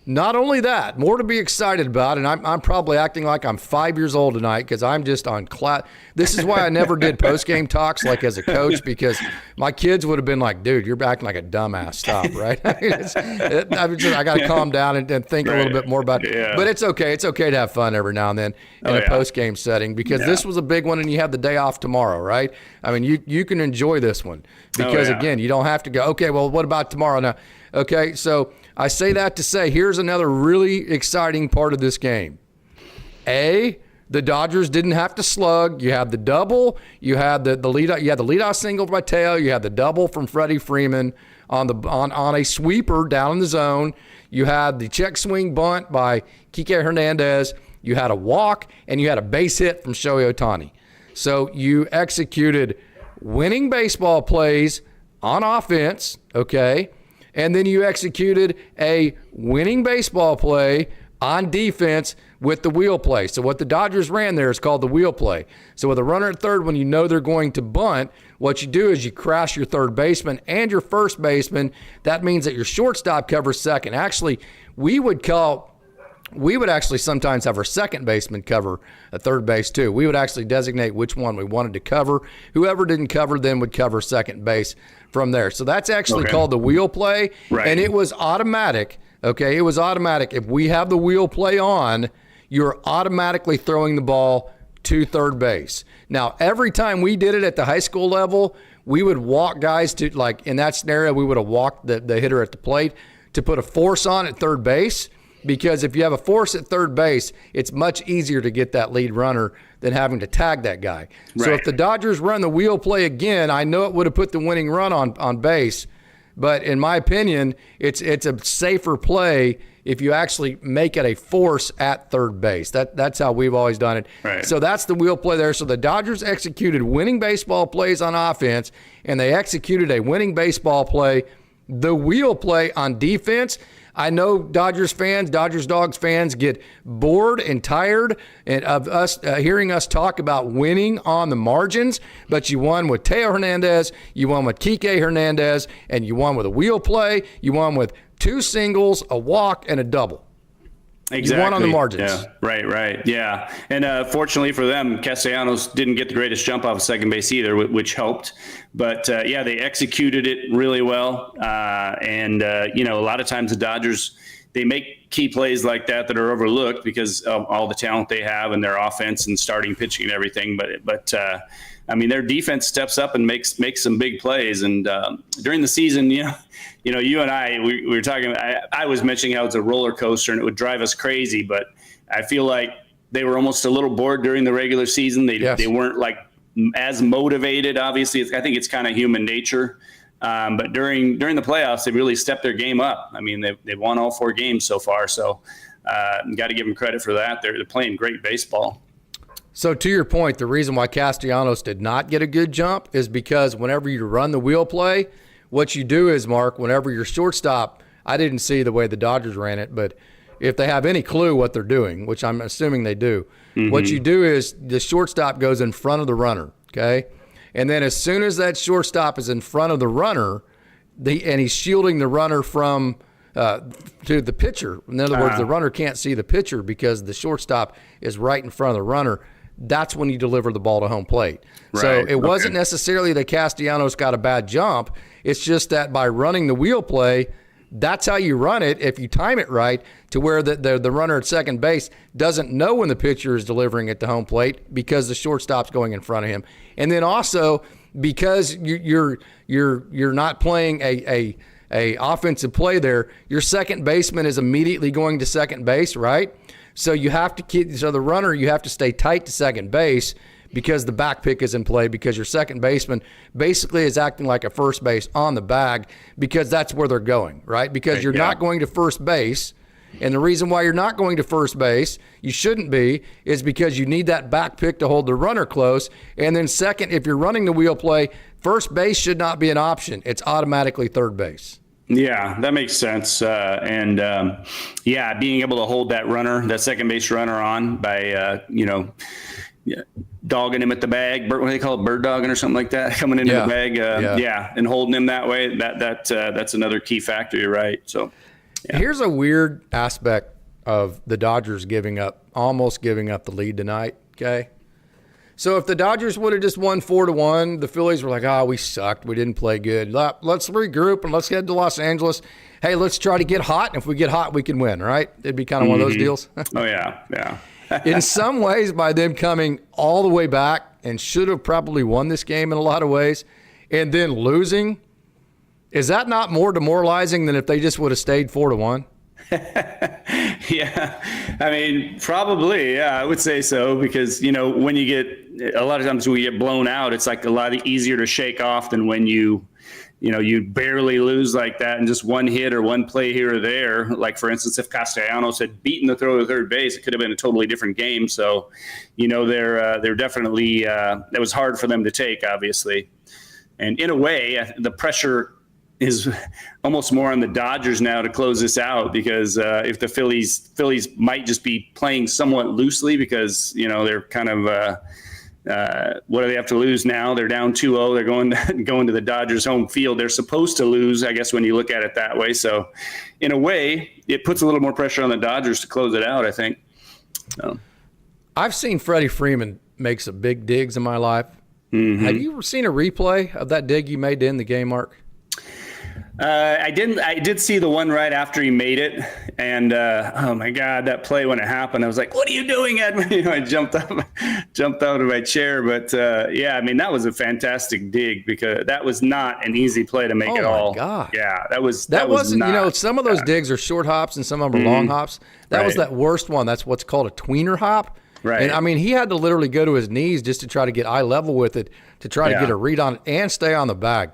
not only that, more to be excited about, and I'm probably acting like I'm 5 years old tonight because I'm just on class. This is why I never did post-game talks like as a coach, because my kids would have been like, dude, you're acting like a dumbass. Stop, right? I got to calm down and think a little bit more about it. Yeah. But it's okay. It's okay to have fun every now and then in a post-game setting because this was a big one and you have the day off tomorrow, right? I mean, you can enjoy this one because, again, you don't have to go, okay, well, what about tomorrow now? Okay, so I say that to say here's another really exciting part of this game. The Dodgers didn't have to slug. You had the double. You had the lead. You had the leadoff single by Teo. You had the double from Freddie Freeman on a sweeper down in the zone. You had the check swing bunt by Teoscar Hernandez. You had a walk, and you had a base hit from Shohei Ohtani. So you executed winning baseball plays on offense, okay? And then you executed a winning baseball play on defense with the wheel play. So what the Dodgers ran there is called the wheel play. So with a runner at third, when you know they're going to bunt, what you do is you crash your third baseman and your first baseman. That means that your shortstop covers second. Actually, we would actually sometimes have our second baseman cover a third base too. We would actually designate which one we wanted to cover. Whoever didn't cover then would cover second base from there. So that's actually called the wheel play. Right. And it was automatic. Okay, it was automatic. If we have the wheel play on, you're automatically throwing the ball to third base. Now, every time we did it at the high school level, we would walk guys to, like in that scenario, we would have walked the hitter at the plate to put a force on at third base, because if you have a force at third base, it's much easier to get that lead runner than having to tag that guy. Right. So if the Dodgers run the wheel play again, I know it would have put the winning run on base, but in my opinion, it's a safer play if you actually make it a force at third base. That's how we've always done it. Right. So that's the wheel play there. So the Dodgers executed winning baseball plays on offense, and they executed a winning baseball play, the wheel play on defense. I know Dodgers Dawgs fans get bored and tired of us hearing us talk about winning on the margins, but you won with Teo Hernandez, you won with Teoscar Hernandez, and you won with a wheel play, you won with 2 singles, a walk, and a double. Exactly. You won on the margins. Yeah. Right. Yeah. And fortunately for them, Castellanos didn't get the greatest jump off of second base either, which helped. But, they executed it really well. A lot of times the Dodgers, they make key plays like that are overlooked because of all the talent they have and their offense and starting pitching and everything. But their defense steps up and makes some big plays. And during the season, you and I, we were talking. I was mentioning how it's a roller coaster and it would drive us crazy. But I feel like they were almost a little bored during the regular season. They weren't like as motivated. Obviously, I think it's kind of human nature. But during the playoffs, they really stepped their game up. I mean, they've won all 4 games so far. So got to give them credit for that. They're playing great baseball. So to your point, the reason why Castellanos did not get a good jump is because whenever you run the wheel play, what you do is, Mark, whenever your shortstop, I didn't see the way the Dodgers ran it, but if they have any clue what they're doing, which I'm assuming they do, what you do is the shortstop goes in front of the runner, okay? And then as soon as that shortstop is in front of the runner, and he's shielding the runner from to the pitcher. In other words, the runner can't see the pitcher because the shortstop is right in front of the runner. That's when you deliver the ball to home plate. Right. So it wasn't necessarily that Castellanos got a bad jump. It's just that by running the wheel play, that's how you run it if you time it right to where the runner at second base doesn't know when the pitcher is delivering it to home plate because the shortstop's going in front of him. And then also because you're not playing a offensive play there, your second baseman is immediately going to second base, right? So you have to stay tight to second base because the back pick is in play because your second baseman basically is acting like a first base on the bag because that's where they're going, right? Because you're not going to first base. And the reason why you're not going to first base, you shouldn't be, is because you need that back pick to hold the runner close. And then second, if you're running the wheel play, first base should not be an option. It's automatically third base. Yeah, that makes sense. Being able to hold that second base runner on by, dogging him at the bag, what do they call it, bird dogging or something like that, coming into the bag, and holding him that way. That's another key factor. You're right. So here's a weird aspect of the Dodgers almost giving up the lead tonight. Okay. So if the Dodgers would have just won 4-1, the Phillies were like, we sucked. We didn't play good. Let's regroup and let's head to Los Angeles. Hey, let's try to get hot. And if we get hot, we can win, right? It'd be kind of one of those deals. Oh, yeah. In some ways, by them coming all the way back and should have probably won this game in a lot of ways, and then losing, Is that not more demoralizing than if they just would have stayed 4-1? Yeah, I mean, probably. Yeah, I would say so, because, when you get, a lot of times when you get blown out, it's like a lot easier to shake off than when you barely lose like that and just one hit or one play here or there. Like, for instance, if Castellanos had beaten the throw to third base, it could have been a totally different game. So, they're definitely, that was hard for them to take, obviously. And in a way, the pressure is almost more on the Dodgers now to close this out, because if the Phillies might just be playing somewhat loosely, because they're kind of what do they have to lose now? They're down 2-0. They're going to the Dodgers home field. They're supposed to lose, I guess, when you look at it that way. So in a way, it puts a little more pressure on the Dodgers to close it out, I think. So. I've seen Freddie Freeman make some big digs in my life. Mm-hmm. Have you ever seen a replay of that dig you made to end the game, Mark? I didn't. I did see the one right after he made it, and oh my God, that play when it happened, I was like, "What are you doing, Edwin?" I jumped out of my chair. But yeah, I mean, that was a fantastic dig, because that was not an easy play to make at all. Oh my God! Yeah, that wasn't. Not, some of those digs are short hops and some of them are long hops. That was that worst one. That's what's called a tweener hop. Right. And I mean, he had to literally go to his knees just to try to get eye level with it, to try to get a read on it and stay on the bag.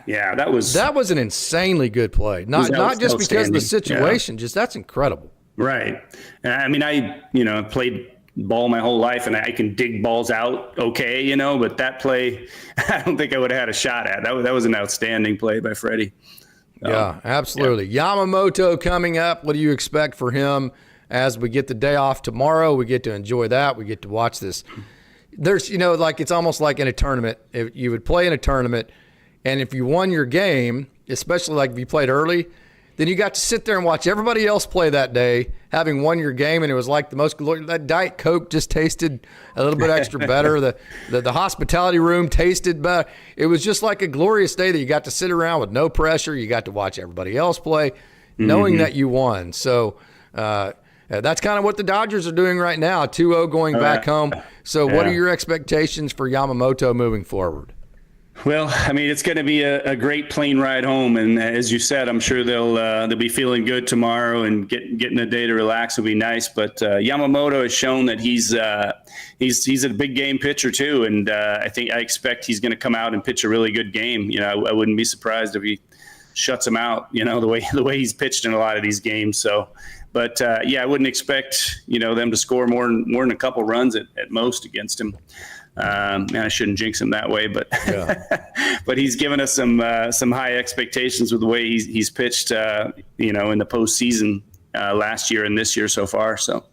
Yeah, that was an insanely good play. Not just because of the situation, just that's incredible. Right. I mean, I played ball my whole life, and I can dig balls out okay, but that play, I don't think I would have had a shot at. That was an outstanding play by Freddie. Yeah, absolutely. Yeah. Yamamoto coming up. What do you expect for him? As we get the day off tomorrow, we get to enjoy that. We get to watch this. There's, like it's almost like in a tournament. If you would play in a tournament, and if you won your game, especially like if you played early, then you got to sit there and watch everybody else play that day, having won your game, and it was like the most glorious. That Diet Coke just tasted a little bit extra better. The hospitality room tasted better. It was just like a glorious day that you got to sit around with no pressure. You got to watch everybody else play, knowing that you won. So, that's kind of what the Dodgers are doing right now, 2-0 going back home. So what are your expectations for Yamamoto moving forward? Well, I mean, it's going to be a great plane ride home. And as you said, I'm sure they'll be feeling good tomorrow, and getting a day to relax will be nice. But Yamamoto has shown that he's a big game pitcher too. And I expect he's going to come out and pitch a really good game. I wouldn't be surprised if he shuts him out, the way he's pitched in a lot of these games. So, but I wouldn't expect, them to score more than a couple runs at most against him. And I shouldn't jinx him that way, but but he's given us some high expectations with the way he's pitched, in the postseason last year and this year so far. So,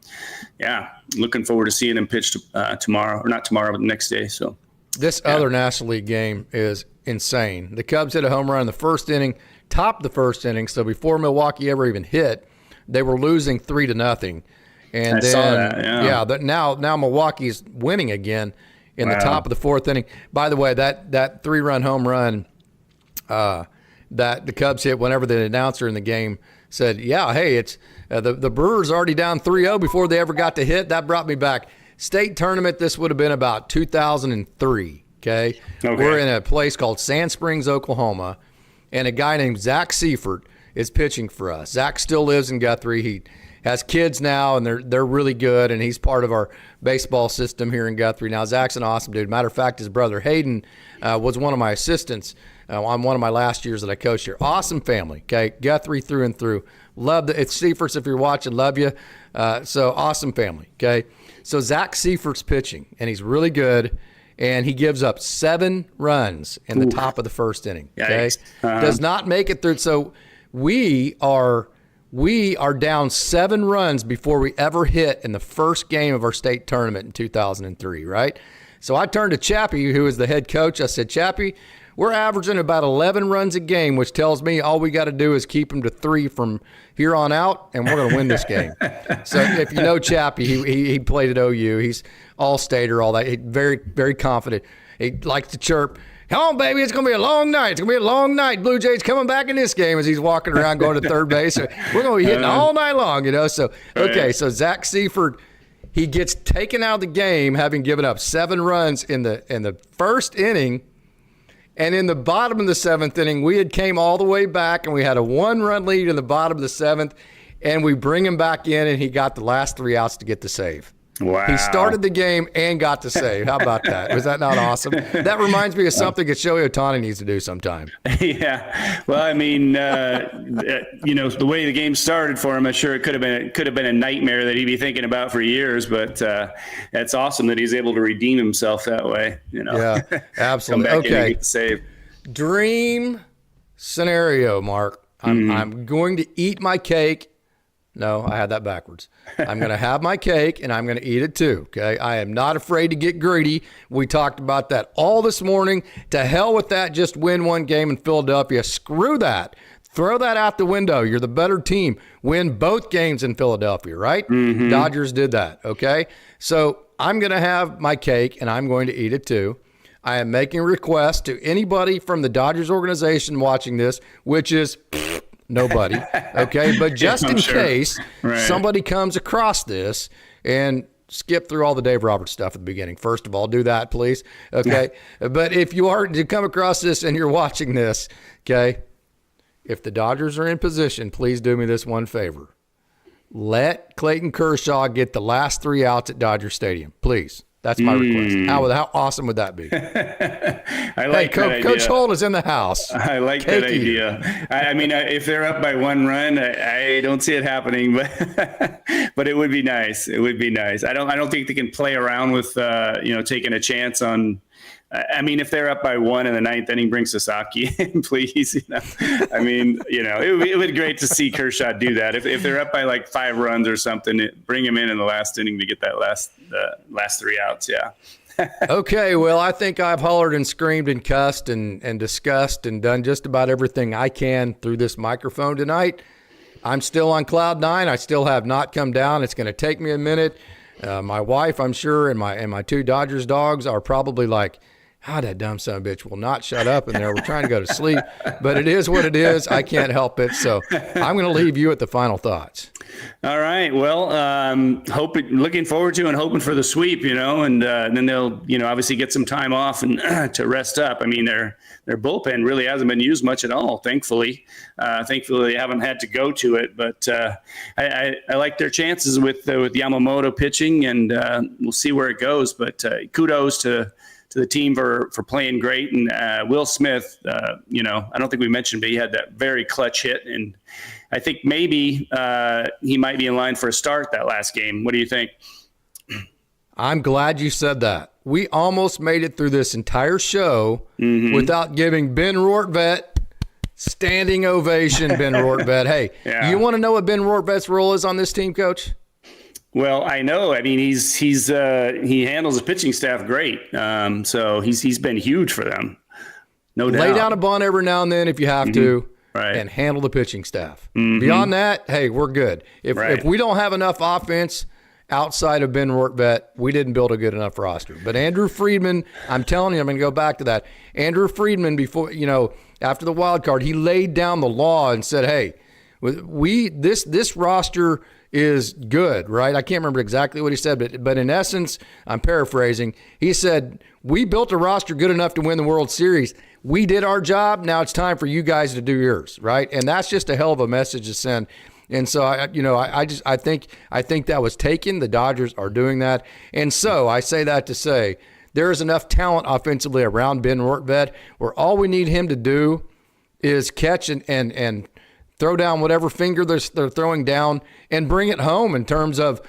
yeah, looking forward to seeing him pitch tomorrow, or not tomorrow, but the next day. So this other National League game is insane. The Cubs hit a home run in the first inning, topped the first inning. So before Milwaukee ever even hit, they were losing 3-0. And I saw that, now Milwaukee's winning again in the top of the fourth inning. By the way, that 3-run home run that the Cubs hit, whenever the announcer in the game said, hey, it's the Brewers already down 3-0 before they ever got to hit, that brought me back. State tournament, this would have been about 2003, okay? We're in a place called Sand Springs, Oklahoma, and a guy named Zach Seifert is pitching for us. Zach still lives in Guthrie. He has kids now, and they're really good, and he's part of our baseball system here in Guthrie. Now, Zach's an awesome dude. Matter of fact, his brother Hayden was one of my assistants on one of my last years that I coached here. Awesome family, okay? Guthrie through and through. Love it's Seiferts, if you're watching, love you. So awesome family, okay? So Zach Seifert's pitching, and he's really good, and he gives up 7 runs in the top of the first inning, okay? Does not make it through. So we are down 7 runs before we ever hit in the first game of our state tournament in 2003, right? So I turned to Chappie, who is the head coach. I said, Chappie, we're averaging about 11 runs a game, which tells me all we got to do is keep them to 3 from here on out, and we're going to win this game. So if you know Chappie, he played at OU. He's all-stater, all that. He's very, very confident. He likes to chirp. Come on, baby, it's going to be a long night. It's going to be a long night. Blue Jays coming back in this game as he's walking around going to third base. So we're going to be hitting all night long, So, okay, so Zach Seifert, he gets taken out of the game having given up 7 runs in the first inning, And in the bottom of the 7th inning, we had came all the way back, and we had a 1-run lead in the bottom of the 7th, and we bring him back in, and he got the last 3 outs to get the save. Wow. He started the game and got to save. How about that? Was that not awesome? That reminds me of something that Shohei Ohtani needs to do sometime. Yeah. Well, I mean, the way the game started for him, I'm sure it could have been a nightmare that he'd be thinking about for years. But it's awesome that he's able to redeem himself that way. Yeah, absolutely. Come back in and Okay. get the save. Dream scenario, Mark. I'm going to eat my cake. No, I had that backwards. I'm going to have my cake, and I'm going to eat it too, okay? I am not afraid to get greedy. We talked about that all this morning. To hell with that, just win one game in Philadelphia. Screw that. Throw that out the window. You're the better team. Win both games in Philadelphia, right? Mm-hmm. Dodgers did that, okay? So I'm going to have my cake, and I'm going to eat it too. I am making a request to anybody from the Dodgers organization watching this, which is nobody, okay? But just in case somebody comes across this, and skip through all the Dave Roberts stuff at the beginning. First of all, do that, please, okay? But if you are to come across this and you're watching this, okay, if the Dodgers are in position, please do me this one favor. Let Clayton Kershaw get the last 3 outs at Dodger Stadium, please. That's my request. How awesome would that be? I like that idea. Coach Holt is in the house. I like that idea. I mean, if they're up by 1 run, I don't see it happening, but it would be nice. It would be nice. I don't think they can play around with taking a chance on. I mean, if they're up by 1 in the 9th inning, bring Sasaki in, please. I mean, it would be great to see Kershaw do that. If they're up by like 5 runs or something, bring him in the last inning to get that last 3 outs. Yeah. Okay, well, I think I've hollered and screamed and cussed and discussed and done just about everything I can through this microphone tonight. I'm still on cloud 9. I still have not come down. It's going to take me a minute. My wife, I'm sure, and my 2 Dodgers dogs are probably like, how that dumb son of a bitch will not shut up in there. We're trying to go to sleep, but it is what it is. I can't help it. So I'm going to leave you at the final thoughts. All right. Well, looking forward to and hoping for the sweep, and then they'll, obviously get some time off and to rest up. I mean, their bullpen really hasn't been used much at all, thankfully. Thankfully, they haven't had to go to it, but I like their chances with Yamamoto pitching, and we'll see where it goes. But kudos to the team for playing great. And Will Smith, I don't think we mentioned, but he had that very clutch hit. And I think maybe he might be in line for a start that last game. What do you think? I'm glad you said that. We almost made it through this entire show without giving Ben Rortvedt standing ovation. Ben Rortvedt. Hey, You want to know what Ben Rortvedt's role is on this team, Coach? Well, I know. I mean, he handles the pitching staff great. So he's been huge for them. No doubt. Lay down a bunt every now and then if you have to, and handle the pitching staff. Beyond that, hey, we're good. If we don't have enough offense outside of Ben Rortvedt, we didn't build a good enough roster. But Andrew Friedman, I'm telling you, I'm going to go back to that. Andrew Friedman, before after the wild card, he laid down the law and said, hey, this roster is good, right? I can't remember exactly what he said, but in essence, I'm paraphrasing. He said, we built a roster good enough to win the World Series. We did our job. Now it's time for you guys to do yours, right? And that's just a hell of a message to send. And so I think that was taken. The Dodgers are doing that. And so I say that to say there is enough talent offensively around Ben Rortvedt where all we need him to do is catch and throw down whatever finger they're throwing down and bring it home in terms of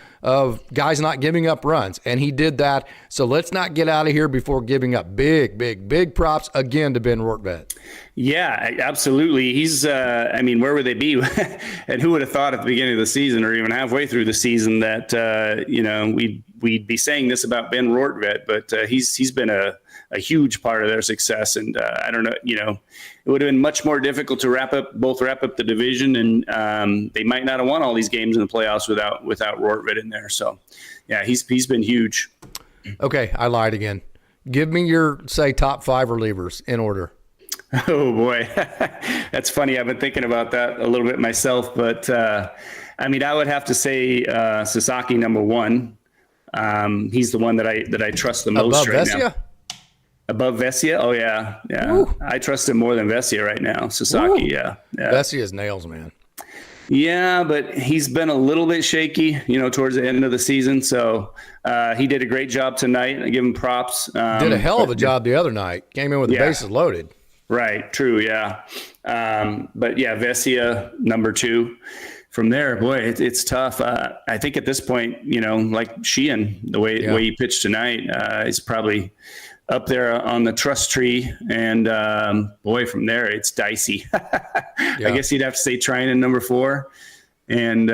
guys not giving up runs. And he did that. So let's not get out of here before giving up big props again to Ben Rortvedt. Yeah, absolutely. He's, where would they be? And who would have thought at the beginning of the season or even halfway through the season that, we'd be saying this about Ben Rortvedt, but he's been a huge part of their success. And I don't know, it would have been much more difficult to wrap up the division. And they might not have won all these games in the playoffs without Rortvedt in there. So, yeah, he's been huge. Okay, I lied again. Give me your, say, top 5 relievers in order. Oh, boy. That's funny. I've been thinking about that a little bit myself. But, I would have to say Sasaki, number 1. He's the one that I trust the most above right Vesia? now. Above Vesia? Oh, yeah. Yeah. Woo. I trust him more than Vesia right now. Sasaki, yeah. Vesia's nails, man. Yeah, but he's been a little bit shaky, towards the end of the season. So he did a great job tonight. I give him props. Did a hell of a job the other night. Came in with the bases loaded. Right. True. Yeah. But yeah, Vesia, number 2. From there, boy, it's tough. I think at this point, like Sheehan, the way he pitched tonight, is probably up there on the trust tree. And boy, from there, it's dicey. I guess you'd have to say Trinan number 4. And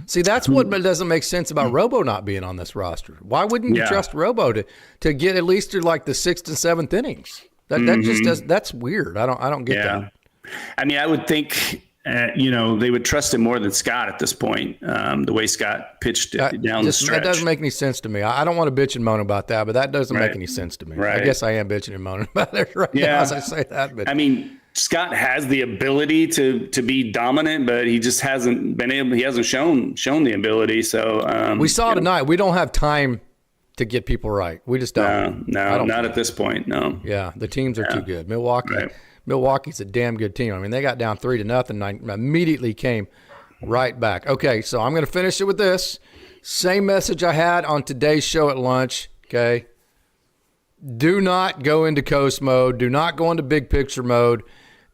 see, that's what doesn't make sense about Robo not being on this roster. Why wouldn't you trust Robo to get at least to like the 6th and 7th innings? That just does. That's weird. I don't get that. I mean, I would think. They would trust him more than Scott at this point. The way Scott pitched down the stretch. That doesn't make any sense to me. I don't want to bitch and moan about that, but that doesn't make any sense to me. Right. I guess I am bitching and moaning about it now as I say that. But I mean, Scott has the ability to be dominant, but he just hasn't been able. He hasn't shown the ability. So we saw tonight. We don't have time to get people right. We just don't. No, not at this point. No. Yeah, the teams are too good. Milwaukee's a damn good team. I mean, they got down 3-0 and immediately came right back. Okay, so I'm going to finish it with this. Same message I had on today's show at lunch, okay? Do not go into coast mode. Do not go into big picture mode.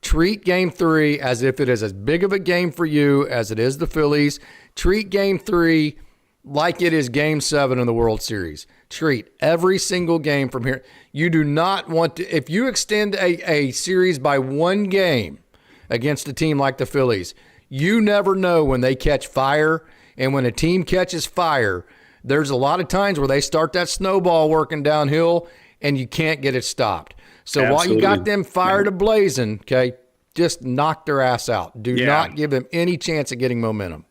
Treat Game 3 as if it is as big of a game for you as it is the Phillies. Treat Game 3 like it is Game 7 in the World Series. Treat every single game from here. You do not want to, if you extend a series by one game against a team like the Phillies, you never know when they catch fire. And when a team catches fire, there's a lot of times where they start that snowball working downhill and you can't get it stopped. So while you got them fired ablazing, okay, just knock their ass out. Do not give them any chance of getting momentum.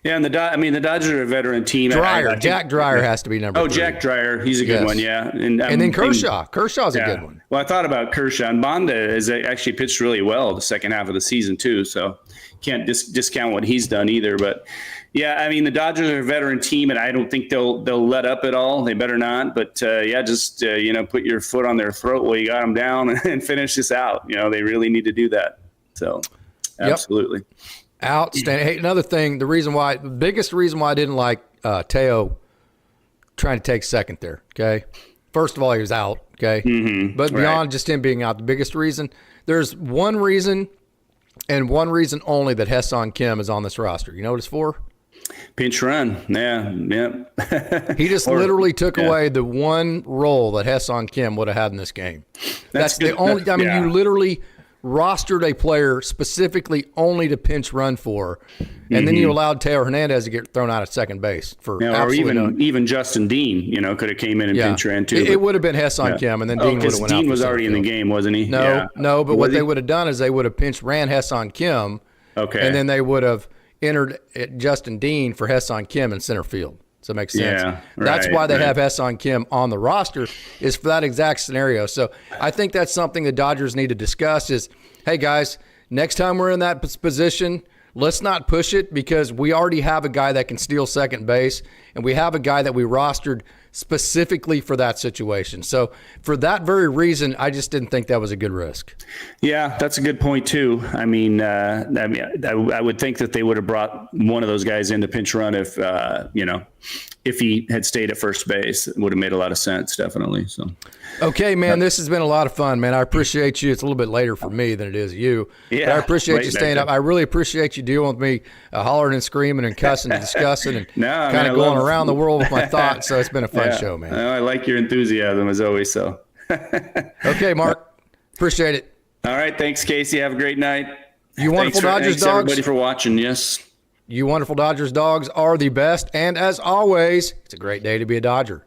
Yeah, and the Dodgers are a veteran team. Jack Dreyer has to be number 3. Jack Dreyer, he's a good one, yeah. And then Kershaw. Kershaw's a good one. Well, I thought about Kershaw. And Banda has actually pitched really well the second half of the season, too. So can't discount what he's done either. But, yeah, I mean, the Dodgers are a veteran team, and I don't think they'll let up at all. They better not. But, just, put your foot on their throat while you got them down and finish this out. They really need to do that. So, absolutely. Outstanding. Hey, another thing, the biggest reason why I didn't like Teo trying to take second there, okay? First of all, he was out, okay? Mm-hmm. But beyond just him being out, the biggest reason, there's one reason and one reason only that Hae-Sung Kim is on this roster. You know what it's for? Pinch run. Yeah. He just literally took away the one role that Hae-Sung Kim would have had in this game. That's the only, you literally rostered a player specifically only to pinch run for, and then you allowed Teoscar Hernandez to get thrown out at second base for or even Justin Dean, could have came in and pinch ran too. It would have been Hae-Sung Kim, and then Dean would have went out. Dean was already in the game, wasn't he? No, but what they would have done is they would have ran Hae-Sung Kim, and then they would have entered Justin Dean for Hae-Sung Kim in center field. So it makes sense. Yeah, that's why they have Hae-Sung Kim on the roster, is for that exact scenario. So I think that's something the Dodgers need to discuss is, hey, guys, next time we're in that position, let's not push it because we already have a guy that can steal second base, and we have a guy that we rostered specifically for that situation. So for that very reason, I just didn't think that was a good risk. Yeah, that's a good point too. I would think that they would have brought one of those guys in to pinch run if he had stayed at first base. It would have made a lot of sense, definitely. So. Okay, man, this has been a lot of fun, man. I appreciate you. It's a little bit later for me than it is you. Yeah, but I appreciate you staying up. I really appreciate you dealing with me, hollering and screaming and cussing and discussing and kind of going around the world with my thoughts. So it's been a fun show, man. I like your enthusiasm as always. So. Okay, Mark. Appreciate it. All right. Thanks, Casey. Have a great night. You wonderful Dodgers dogs. Everybody for watching. Yes. You wonderful Dodgers dogs are the best. And as always, it's a great day to be a Dodger.